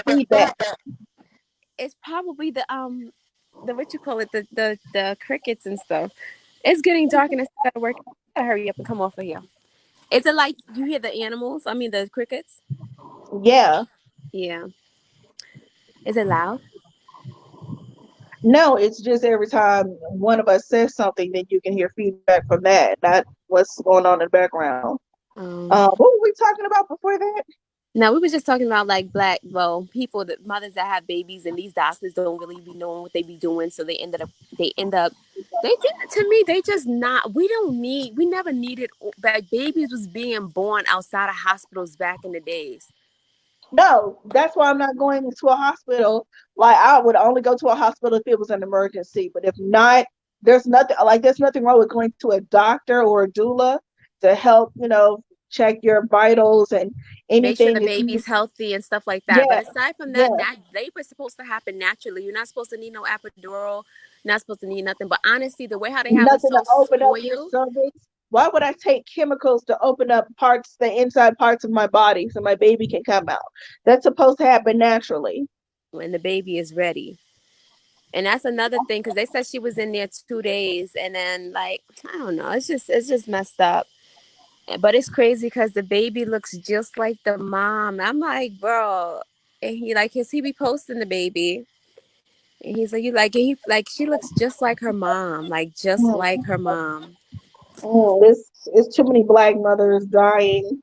feedback? It's probably the what you call it, the crickets and stuff. It's getting dark and I still gotta work. I gotta hurry up and come off of here. Is it like you hear the animals? I mean the crickets? Yeah. Yeah. Is it loud? No, it's just every time one of us says something, then you can hear feedback from that, not what's going on in the background. What were we talking about before that? Now we were just talking about like people, that mothers that have babies, and these doctors don't really be knowing what they be doing, so they to me they just not. We never needed, like, babies was being born outside of hospitals back in the days. No, that's why I'm not going into a hospital. Like I would only go to a hospital if it was an emergency. But if not, there's nothing wrong with going to a doctor or a doula to help, check your vitals and Make sure anything the that you. baby's healthy and stuff like that. Yeah, But aside from that, yeah. labor's supposed to happen naturally. You're not supposed to need no epidural. You're not supposed to need nothing. But honestly, the way how they have us Nothing to so open up your spoiled, cervix. Why would I take chemicals to open up parts, the inside parts of my body, so my baby can come out? That's supposed to happen naturally. when the baby is ready. And that's another thing because they said she was in there 2 days, and then like I don't know, it's just messed up. But it's crazy because the baby looks just like the mom. I'm like, bro, and he like his he be posting the baby, and he's like, you like he like she looks just like her mom, like just Mm, like her mom. it's too many black mothers dying.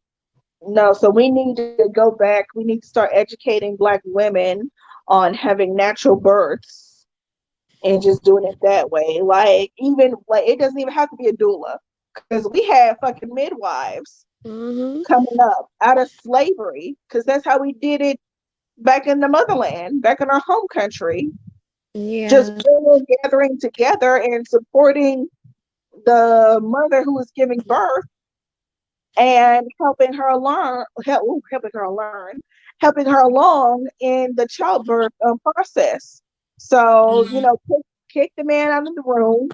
No, so we need to go back. We need to start educating black women on having natural births and just doing it that way. Like even like it doesn't even have to be a doula because we have fucking midwives Hmm. coming up out of slavery because that's how we did it back in the motherland, back in our home country. Just Yeah. women gathering together and supporting the mother who is giving birth and helping her along in the childbirth process. So, kick the man out of the room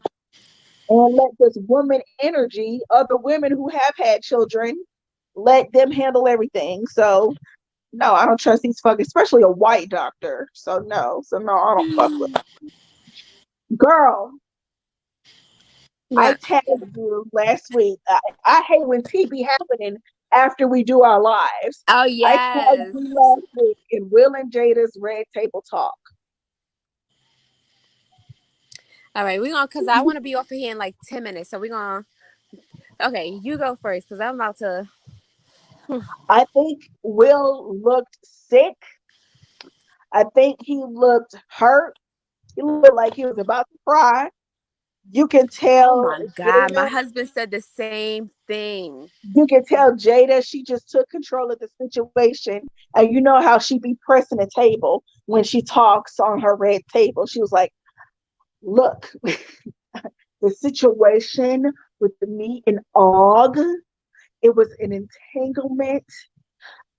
and let this woman energy, other women who have had children, let them handle everything. So, no, I don't trust these fuck, especially a white doctor. So no, I don't fuck with. Girl, I What? tagged you last week. I hate when tea be happening after we do our lives. Oh I tagged yes. you last week in Will and Jada's Red Table Talk. All right, we're gonna because I want to be off of here in like 10 minutes. So we're gonna okay, you go first because I'm about to. I think Will looked sick. I think he looked hurt. He looked like he was about to cry. You can Oh tell my god, my Jada. husband said the same thing. You can tell Jada. She just took control of the situation, and you know how she be pressing the table when she talks on her red table. She was like, "Look, the situation with the me and Og. It was an entanglement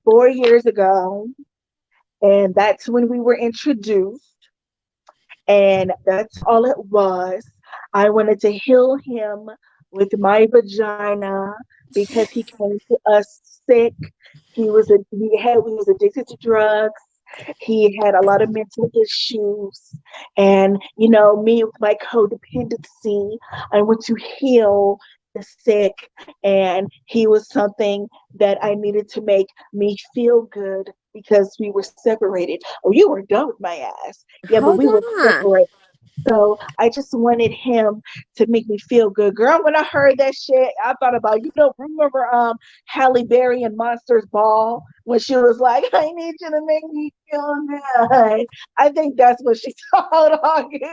4 years ago, and that's when we were introduced, and that's all it was. I wanted to heal him with my vagina because he came to us sick. We was addicted to drugs. He had a lot of mental issues, and me with my codependency, I want to heal the sick, and he was something that I needed to make me feel good because we were separated. Oh, you were done with my ass. Yeah, but Hold we were on. separated. So I just wanted him to make me feel good. Girl, when I heard that shit, I thought about, remember Halle Berry in Monsters Ball when she was like, I need you to make me feel good. I think that's what she told August.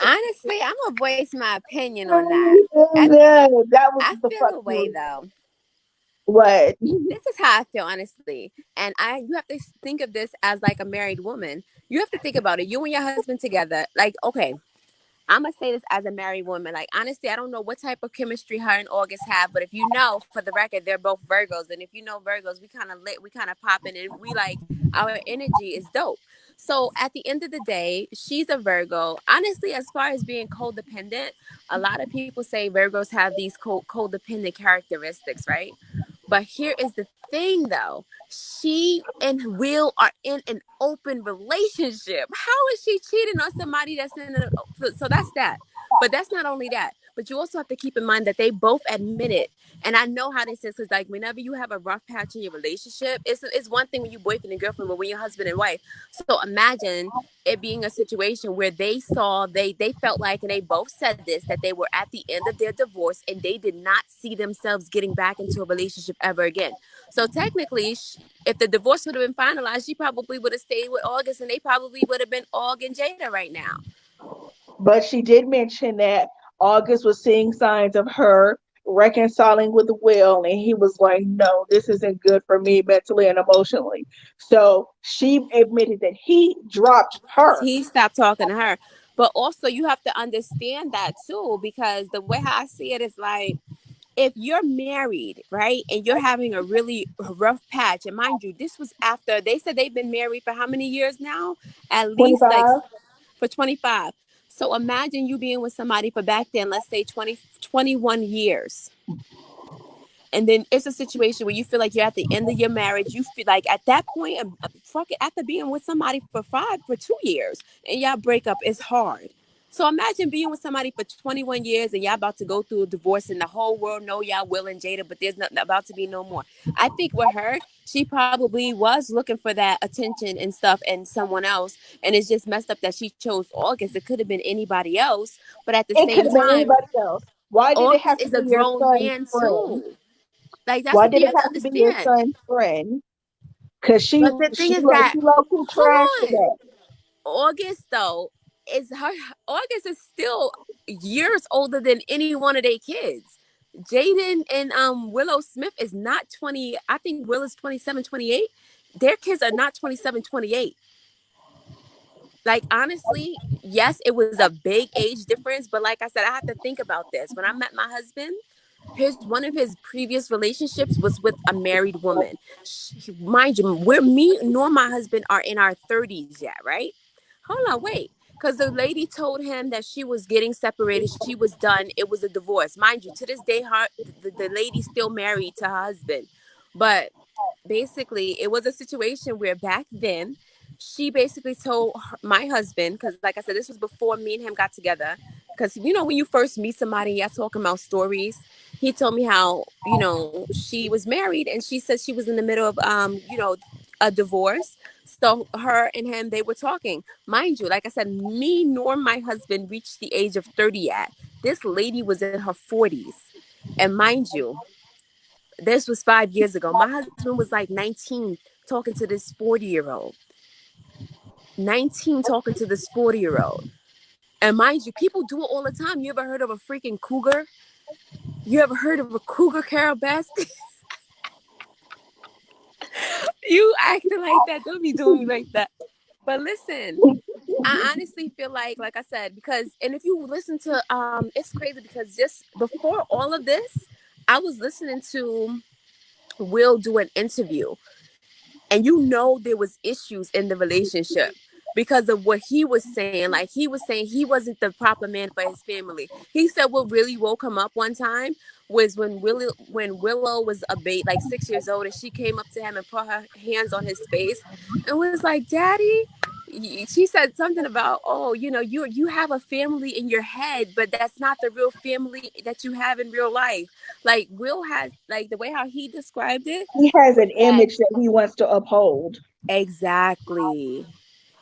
Honestly, I'm gonna voice my opinion on that. That was I the feel fuck a she way was. though. What? This is how I feel honestly, and I you have to think of this as like a married woman. You have to think about it. You and your husband together. Like, okay, I'm gonna say this as a married woman. Like honestly, I don't know what type of chemistry her and August have, but if you know, for the record, they're both Virgos, and if you know Virgos, we kind of lit, we kind of popping, and we like our energy is dope. So at the end of the day, she's a Virgo. Honestly, as far as being codependent, a lot of people say Virgos have these codependent characteristics, right? But here is the thing though. She and Will are in an open relationship. How is she cheating on somebody that's in a so that's that. But that's not only that. But you also have to keep in mind that they both admit it. And I know how this is because like whenever you have a rough patch in your relationship, it's one thing when you boyfriend and girlfriend, but when you're husband and wife. So imagine it being a situation where they felt like and they both said this that they were at the end of their divorce and they did not see themselves getting back into a relationship ever again. So technically, if the divorce would have been finalized, she probably would have stayed with August and they probably would have been Aug and Jada right now. But she did mention that August was seeing signs of her reconciling with Will, and he was like, "No, this isn't good for me mentally and emotionally." So she admitted that he dropped her. He stopped talking to her. But also you have to understand that too, because the way how I see it is like if you're married, right, and you're having a really rough patch, and mind you, this was after they said they've been married for how many years now? At least like 25. for 25. So imagine you being with somebody for back then, let's say 20, 21 years. And then it's a situation where you feel like you're at the end of your marriage. You feel like at that point, fuck it, after being with somebody for 2 years, and y'all break up, it's hard. So imagine being with somebody for 21 years and y'all about to go through a divorce, and the whole world know y'all Will and Jada, but there's nothing about to be no more. I think with her, she probably was looking for that attention and stuff and someone else, and it's just messed up that she chose August. It could have been anybody else, but at the It could same have been time, anybody else. Why did it August have to is be a your grown son's man friend? too. Like that's Why the did thing it I have to have to be your understand. son's friend? Cause But the thing is that, she low key hold trashed for on, that. August though is her. August is still years older than any one of their kids. Jaden and Willow Smith is not 20. I think Will is 27, 28. Their kids are not 27, 28. Like honestly, yes, it was a big age difference, but like I said, I have to think about this. When I met my husband, his one of his previous relationships was with a married woman. Mind you, we're me nor my husband are in our 30s yet, right? Hold on, wait. Because the lady told him that she was getting separated, she was done, it was a divorce. Mind you, to this day, the lady's still married to her husband. But basically, it was a situation where back then, she basically told my husband, because like I said, this was before me and him got together. Because when you first meet somebody, y'all talking about stories. He told me how she was married, and she said she was in the middle of a divorce. So her and him, they were talking. Mind you, like I said, me nor my husband reached the age of 30 yet. This lady was in her 40s. And mind you, this was 5 years ago. My husband was like 19 talking to this 40-year-old. 19 talking to this 40-year-old. And mind you, people do it all the time. You ever heard of a freaking cougar? You ever heard of a cougar, Carol Best? You acting like that. Don't be doing me like that. But listen, I honestly feel like I said, because and if you listen to it's crazy because just before all of this, I was listening to Will do an interview, and there was issues in the relationship because of what he was saying. Like he was saying he wasn't the proper man for his family. He said what really woke him up one time was when Willow was a babe, like 6 years old, and she came up to him and put her hands on his face and was like, "Daddy." She said something about, oh, you have a family in your head, but that's not the real family that you have in real life. Like Will has, like, the way how he described it He has was an that image that he wants to uphold. exactly,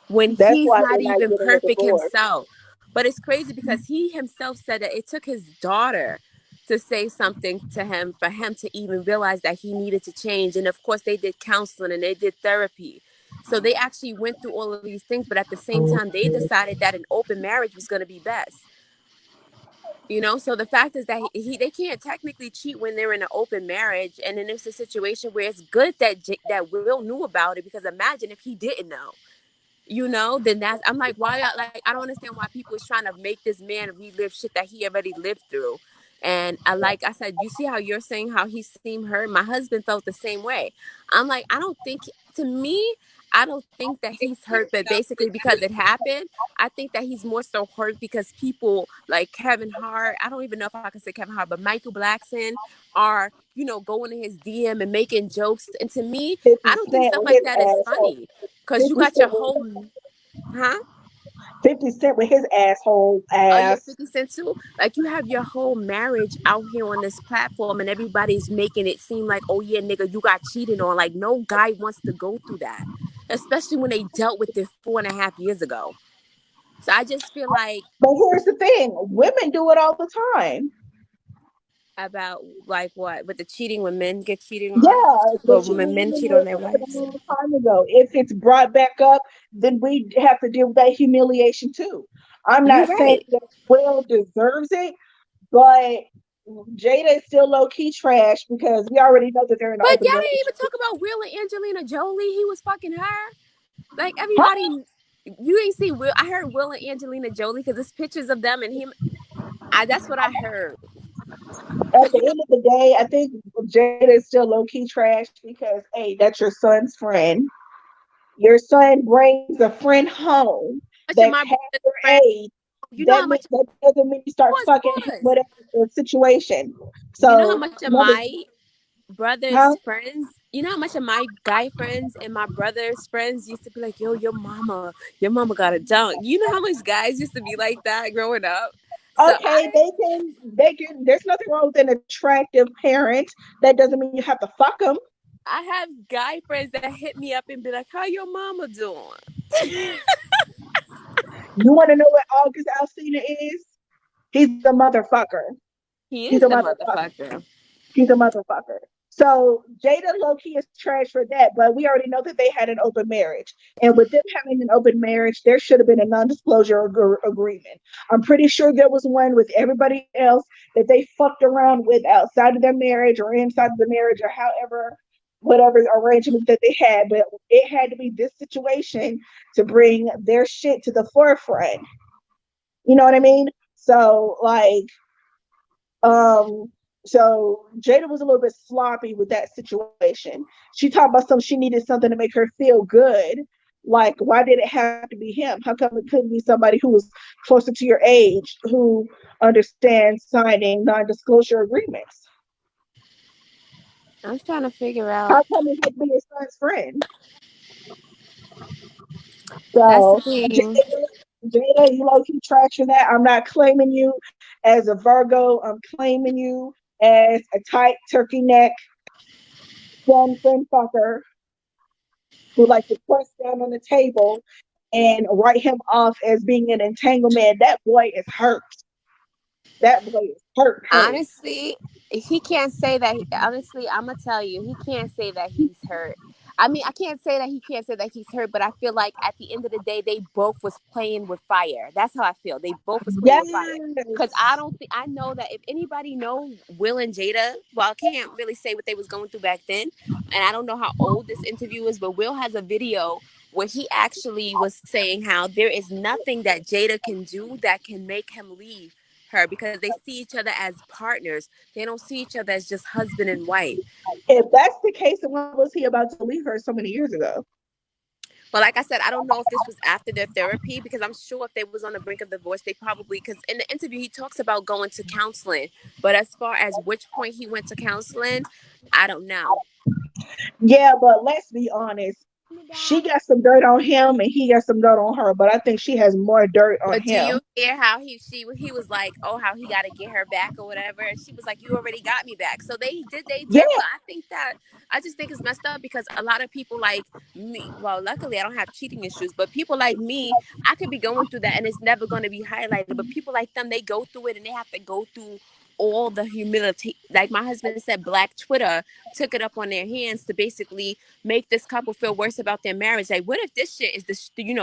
when That's he's why not they're not even getting a perfect divorce. himself. But it's crazy because he himself said that it took his daughter to say something to him for him to even realize that he needed to change. And of course, they did counseling and they did therapy. So they actually went through all of these things, but at the same time, they decided that an open marriage was going to be best. So the fact is that they can't technically cheat when they're in an open marriage, and then it's a situation where it's good that that Will knew about it, because imagine if he didn't know. Then that's, I'm like, why? Like, I don't understand why people is trying to make this man relive shit that he already lived through. And like I said, you see how you're saying how he seemed hurt. My husband felt the same way. I'm like, I don't think, to me, I don't think that he's hurt, but basically because it happened, I think that he's more so hurt because people like Kevin Hart, I don't even know if I can say Kevin Hart, but Michael Blackson are, going in his DM and making jokes. And to me, 50 I don't think Cent stuff with like his that is asshole. funny because you 50 got your Cent with, whole, huh? 50 Cent with his asshole Oh yeah, ass. 50 Cent too. Like you have your whole marriage out here on this platform, and everybody's making it seem like, oh yeah, nigga, you got cheated on. Like no guy wants to go through that, especially when they dealt with it 4.5 years ago. So I just feel like But here's the thing, women do it all the time. about like what with the cheating when men get cheating on, Yeah, the well, cheating when men women cheat did on their happen a wives. long time ago. If it's brought back up, then we have to deal with that humiliation too. I'm You're not saying right. that Will deserves it, but Jada is still low key trash because we already know that they're in an But open y'all didn't even relationship. talk about Will and Angelina Jolie. He was fucking her. Like Huh? everybody, you ain't see Will. I heard Will and Angelina Jolie because there's pictures of them and him. That's what I heard. At the end of the day, I think Jada is still low key trash because hey, that's your son's friend. Your son brings a friend home Much of that's my half brother's your friends, age. you know how much That doesn't mean you start pause, fucking him, pause. whatever the situation. You know how So, much of mother, my brother's huh? friends, you know how much of my guy friends and my brother's friends used to be like, yo, your mama got a dunk. You know how much guys used to be like that growing up? So Okay, they can. There's nothing wrong with an attractive parent. That doesn't mean you have to fuck them. I have guy friends that hit me up and be like, how your mama doing? You want to know what August Alsina is? He's a motherfucker. He He's a is the motherfucker. motherfucker. He's a motherfucker. So Jada low key is trash for that, but we already know that they had an open marriage, and with them having an open marriage, there should have been a non-disclosure agreement. I'm pretty sure there was one with everybody else that they fucked around with outside of their marriage or inside of the marriage or however, whatever arrangement that they had, but it had to be this situation to bring their shit to the forefront. You know what I mean? So like um, so Jada was a little bit sloppy with that situation. She talked about something she needed something to make her feel good. Like, why did it have to be him? How come it couldn't be somebody who was closer to your age, who understands signing non-disclosure agreements? I'm trying to figure out. How come it had to be your son's friend? That's the So, thing. Jada, you low key trash for that. I'm not claiming you as a Virgo. I'm claiming you as a tight turkey neck friend fucker who like to press down on the table and write him off as being an entanglement. That boy is hurt. That boy is hurt. Honestly, he can't say that. Honestly, I'm gonna tell you, he can't say that he's hurt. I mean, I can't say that he can't say that he's hurt, but I feel like at the end of the day, they both was playing with fire. That's how I feel. They both was playing Yes. with fire. Cause I don't think I know that if anybody know Will and Jada, well, I can't really say what they was going through back then, and I don't know how old this interview is, but Will has a video where he actually was saying how there is nothing that Jada can do that can make him leave her because they see each other as partners. They don't see each other as just husband and wife. If that's the case, then why was he about to leave her so many years ago? But like I said, I don't know if this was after their therapy because I'm sure if they was on the brink of divorce, they probably because in the interview he talks about going to counseling. But as far as which point he went to counseling, I don't know. Yeah, but let's be honest. She got some dirt on him and he got some dirt on her, but I think she has more dirt on But do him. you hear how he was like, oh, how he got to get her back or whatever? And she was like, you already got me back. So they did they Yeah, dirt, but I think that I just think it's messed up because a lot of people like me. Well, luckily I don't have cheating issues, but people like me, I could be going through that and it's never going to be highlighted. But people like them, they go through it and they have to go through all the humility. Like my husband said, Black Twitter took it up on their hands to basically make this couple feel worse about their marriage. Like, what if this shit is the string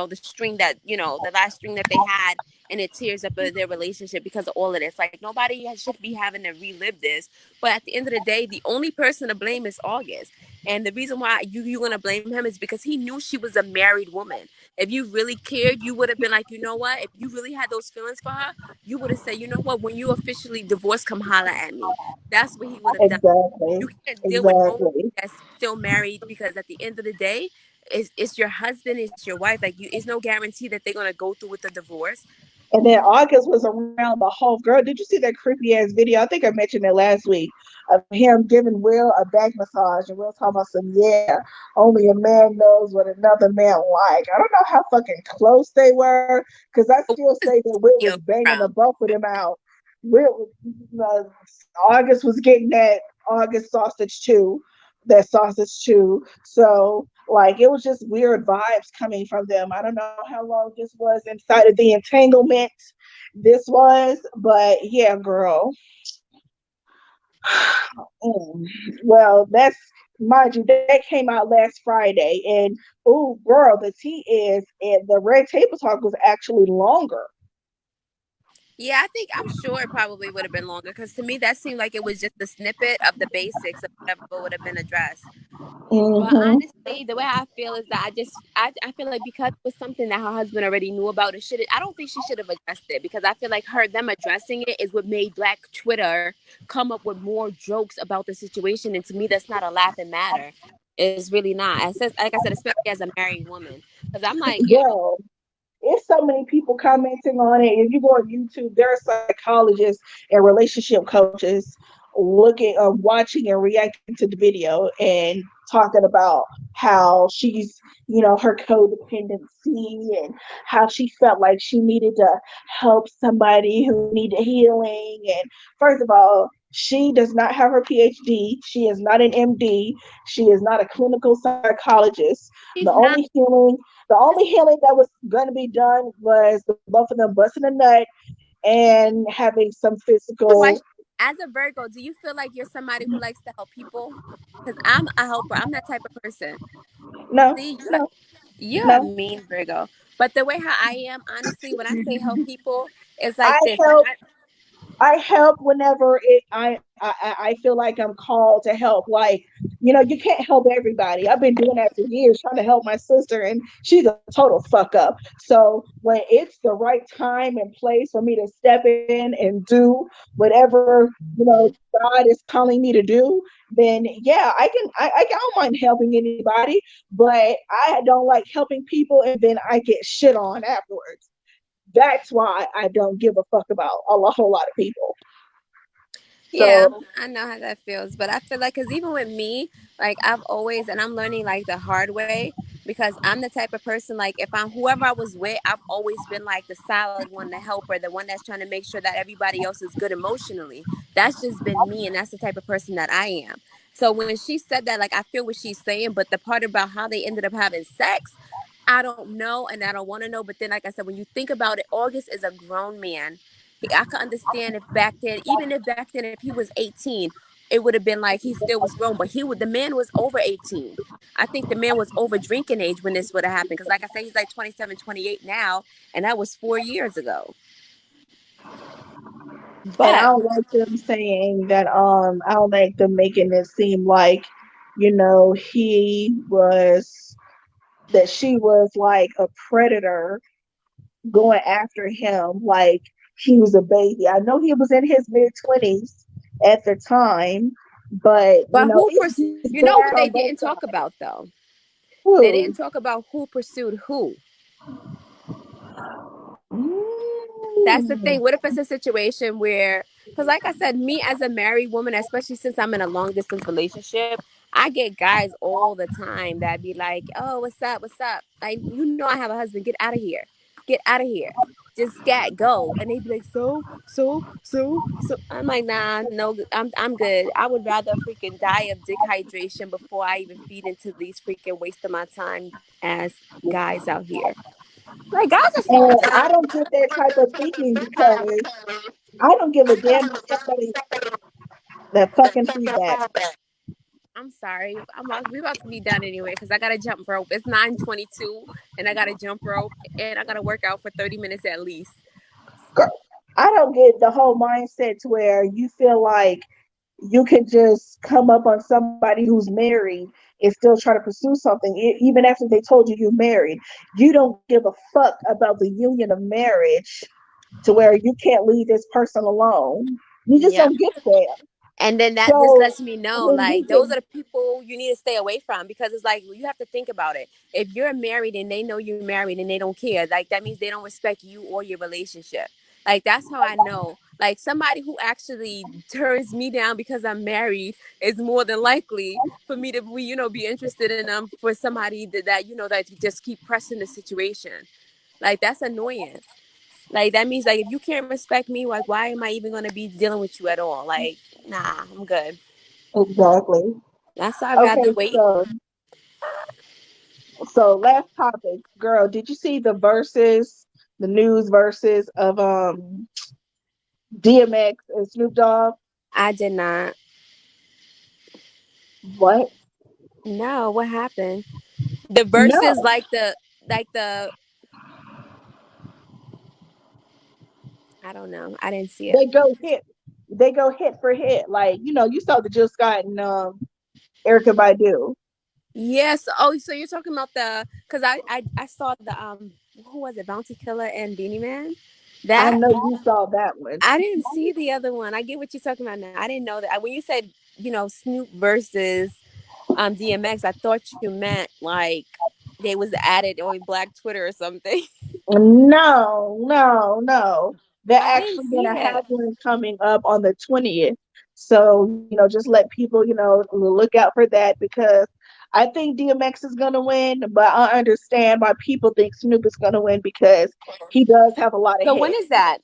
that the last string that they had, and it tears up their relationship because of all of this? Like, nobody should be having to relive this. But at the end of the day, the only person to blame is August. And the reason why you're gonna blame him is because he knew she was a married woman. If you really cared, you would have been like, you know what? If you really had those feelings for her, you would have said, you know what? When you officially divorced, come holla at me. That's what he would have done. exactly. You can't deal with nobody Exactly. that's still married because at the end of the day, it's your husband, it's your wife. Like it's no guarantee that they're gonna go through with the divorce. And then August was around the whole girl. Did you see that creepy ass video? I think I mentioned it last week of him giving Will a back massage, and Will talking about some, yeah, only a man knows what another man like. I don't know how fucking close they were, because I But still what is say that Will the was banging the around? both of them out. Will uh, August was getting that August sausage too, that sausage too. So like it was just weird vibes coming from them. I don't know how long this was inside of the entanglement this was, but yeah, girl. Mm. Well, that's mind you, that came out last Friday, and oh, girl, the tea is, and the red table talk was actually longer. Yeah, I think I'm sure it probably would have been longer because to me that seemed like it was just the snippet of the basics of whatever would have been addressed. But Hmm. honestly, the way I feel is that I feel like because it was something that her husband already knew about, it should I don't think she should have addressed it because I feel like them addressing it is what made Black Twitter come up with more jokes about the situation, and to me that's not a laughing matter. It's really not. It says, like I said, especially as a married woman, because I'm like, you know, Girl, it's so many people commenting on it. If you go on YouTube, there are psychologists and relationship coaches looking, watching and reacting to the video and talking about how she's, her codependency and how she felt like she needed to help somebody who needed healing. And first of all, she does not have her PhD. She is not an MD. She is not a clinical psychologist. The she's not. only healing the only healing that was going to be done was the both of them busting a nut and having some physical. Question: as a Virgo, do you feel like you're somebody who likes to help people? Because I'm a helper. I'm that type of person. No, See, no, you're a no. mean Virgo. But the way how I am, honestly, when I say help people, it's I like this. Like help. I help whenever I feel like I'm called to help. Like, you can't help everybody. I've been doing that for years, trying to help my sister, and she's a total fuck up. So when it's the right time and place for me to step in and do whatever God is calling me to do, then yeah, I don't mind helping anybody, but I don't like helping people and then I get shit on afterwards. That's why I don't give a fuck about whole lot of people. yeah, So I know how that feels, but I feel like because even with me, like I've always, and I'm learning like the hard way because I'm the type of person like if I'm whoever I was with, I've always been like the solid one, the helper, the one that's trying to make sure that everybody else is good emotionally. That's just been me, and that's the type of person that I am. So when she said that, like I feel what she's saying, but the part about how they ended up having sex, I don't know, and I don't want to know. But then, like I said, when you think about it, August is a grown man. I could understand if back then, even if back then, if he was 18, it would have been like he still was grown, but the man was over 18. I think the man was over drinking age when this would have happened. Because, like I said, he's like 27, 28 now, and that was 4 years ago. and I But don't like them saying that I don't like them making it seem like, he was that she was like a predator going after him like he was a baby. I know he was in his mid 20s at the time, but it's just you bad know on what they both didn't talk sides. about though? They Who? didn't talk about who pursued who. That's the Mm. thing. What if it's a situation where, because like I said, me as a married woman, especially since I'm in a long distance relationship, I get guys all the time that be like, "Oh, what's up? What's up? Like, you know, I have a husband. Get out of here. Get out of here. Just scat, go." And they be like, "So." I'm like, "Nah, no, I'm good. I would rather freaking die of dick hydration before I even feed into these freaking waste of my time as guys out here. Like, guys are so And I dumb." don't get that type of thinking because I don't give a damn if somebody that fucking feedback. I'm sorry. We about to be done anyway because I gotta jump rope. It's 9:22, and I gotta jump rope, and I gotta work out for 30 minutes at least. Girl, I don't get the whole mindset to where you feel like you can just come up on somebody who's married and still try to pursue something, even after they told you you're married. You don't give a fuck about the union of marriage to where you can't leave this person alone. You just Yep. don't get there. And then that just So lets me know, when like, you those get are the people you need to stay away from because it's like you have to think about it. If you're married and they know you're married and they don't care, like that means they don't respect you or your relationship. Like that's how I know. Like somebody who actually turns me down because I'm married is more than likely for me to be, be interested in them for somebody that just keep pressing the situation. Like that's annoying. Like that means like if you can't respect me, like why am I even gonna be dealing with you at all? Like, nah, I'm good. exactly. That's why I'd rather Okay, wait. so last topic, girl. Did you see the news verses of DMX and Snoop Dogg? I did not. What? No, what happened? The verses No. like the I don't know. I didn't see it. They go hit, they go hit for hit. Like, you saw the Jill Scott and Erica Badu. Yes. Oh, so you're talking about the because I saw the who was it? Bounty Killer and Beanie Man. I That know you saw that one. I didn't see the other one. I get what you're talking about now. I didn't know that. When you said Snoop versus DMX, I thought you meant like they was added on Black Twitter or something. No, no, no. They're I didn't actually see gonna it. have one coming up on the 20th. So, just let people, look out for that because I think DMX is gonna win, but I understand why people think Snoop is gonna win because he does have a lot of So when hits. is that?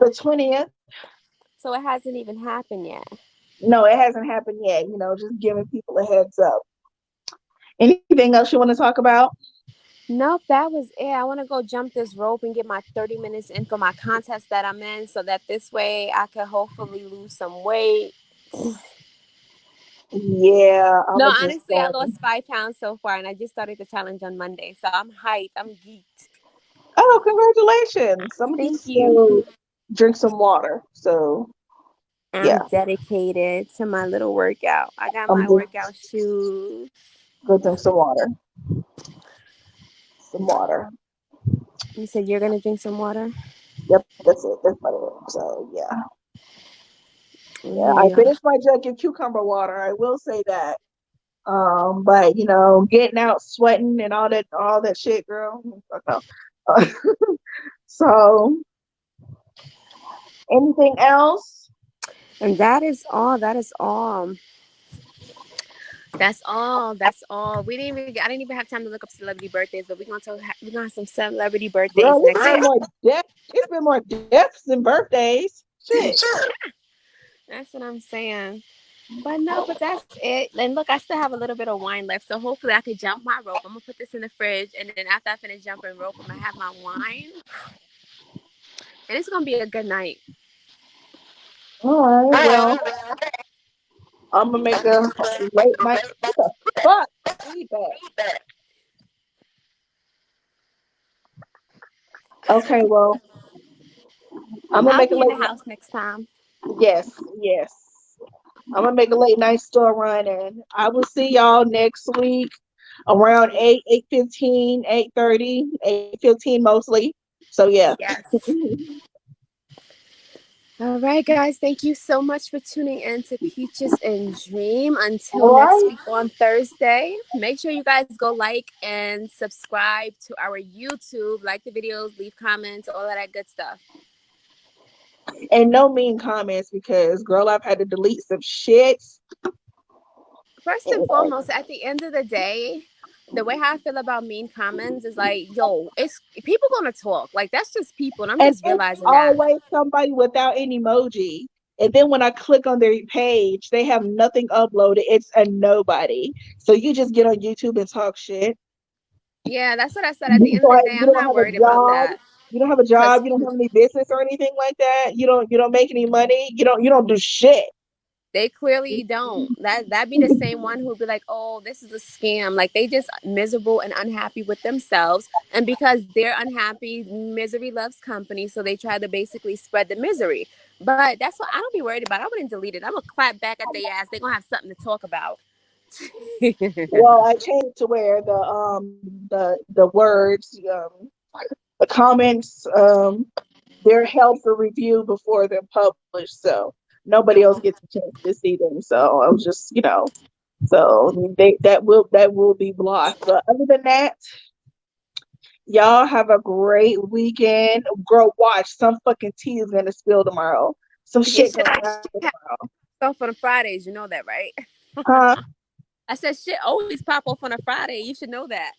The 20th, So it hasn't even happened yet. no, it hasn't happened yet, just giving people a heads up. Anything else you want to talk about? Nope, that was it. I want to go jump this rope and get my 30 minutes in for my contest that I'm in so that this way I could hopefully lose some weight. Yeah, No, I'ma just honestly, I lost 5 pounds so far and I just started the challenge on Monday. So I'm hyped. I'm geeked. oh, congratulations. I'm gonna Thank just you. go drink some water. So I'm yeah, dedicated to my little workout. I got I'm my just workout shoes. go drink some water. Some water. You said you're going to drink some water? Yep, that's it. That's my name. So yeah. I Yeah. hear I you. finished my jug of cucumber water. I will say that. But getting out sweating and all that shit, girl. Fuck no. So anything else? And that is all. That is all. That's all. That's all. We didn't even. I didn't even have time to look up celebrity birthdays, but we're gonna have some celebrity birthdays Girl, next week. it's been more deaths than birthdays. Shit. That's what I'm saying. But no, but that's it. And look, I still have a little bit of wine left, so hopefully I could jump my rope. I'm gonna put this in the fridge, and then after I finish jumping rope, I'm gonna have my wine, and it's gonna be a good night. All right, well, I'm gonna make a late night. What the fuck? Feedback. Okay, well, I'm gonna I'll make a be in late the house next time. Yes, yes. I'm gonna make a late night store run, and I will see y'all next week around 8:15, 8:30, 8:15 mostly. So yeah. Yes. All right, guys. Thank you so much for tuning in to Peaches and Dream. Until All next right. week on Thursday, make sure you guys go like and subscribe to our YouTube, like the videos, leave comments, all of that good stuff. And no mean comments because girl, I've had to delete some shit. First and foremost, at the end of the day, the way how I feel about mean comments is like, yo, it's people gonna talk. Like that's just people, and I'm And just it's realizing that. always somebody without an emoji. And then when I click on their page, they have nothing uploaded. It's a nobody. So you just get on YouTube and talk shit. Yeah, that's what I said. At the end of the Like day, you I'm don't not have a worried about job. that You don't have a because job. You don't have any business or anything like that. You don't make any money. You don't do shit. they clearly don't. That be the same one who'd be like, "Oh, this is a scam." Like they just miserable and unhappy with themselves, and because they're unhappy, misery loves company. So they try to basically spread the misery. But that's what I don't be worried about. I wouldn't delete it. I'm gonna clap back at their ass. They're gonna have something to talk about. Well, I changed to where the words the comments they're held for review before they're published, so nobody else gets a chance to see them. So I was just so that will be blocked. But other than that, y'all have a great weekend. Girl, watch some fucking tea is gonna spill tomorrow. Some Yeah, shit shit gonna I happen tomorrow. off on Fridays. You know that, right? Huh? I said shit always pop off on a Friday. You should know that.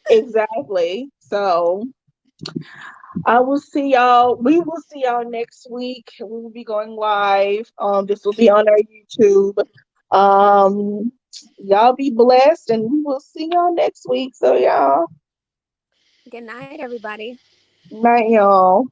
Exactly. So I will see y'all. We will see y'all next week. We will be going live. This will be on our YouTube. Um, y'all be blessed, and we will see y'all next week. So y'all, Good night, everybody. night, y'all.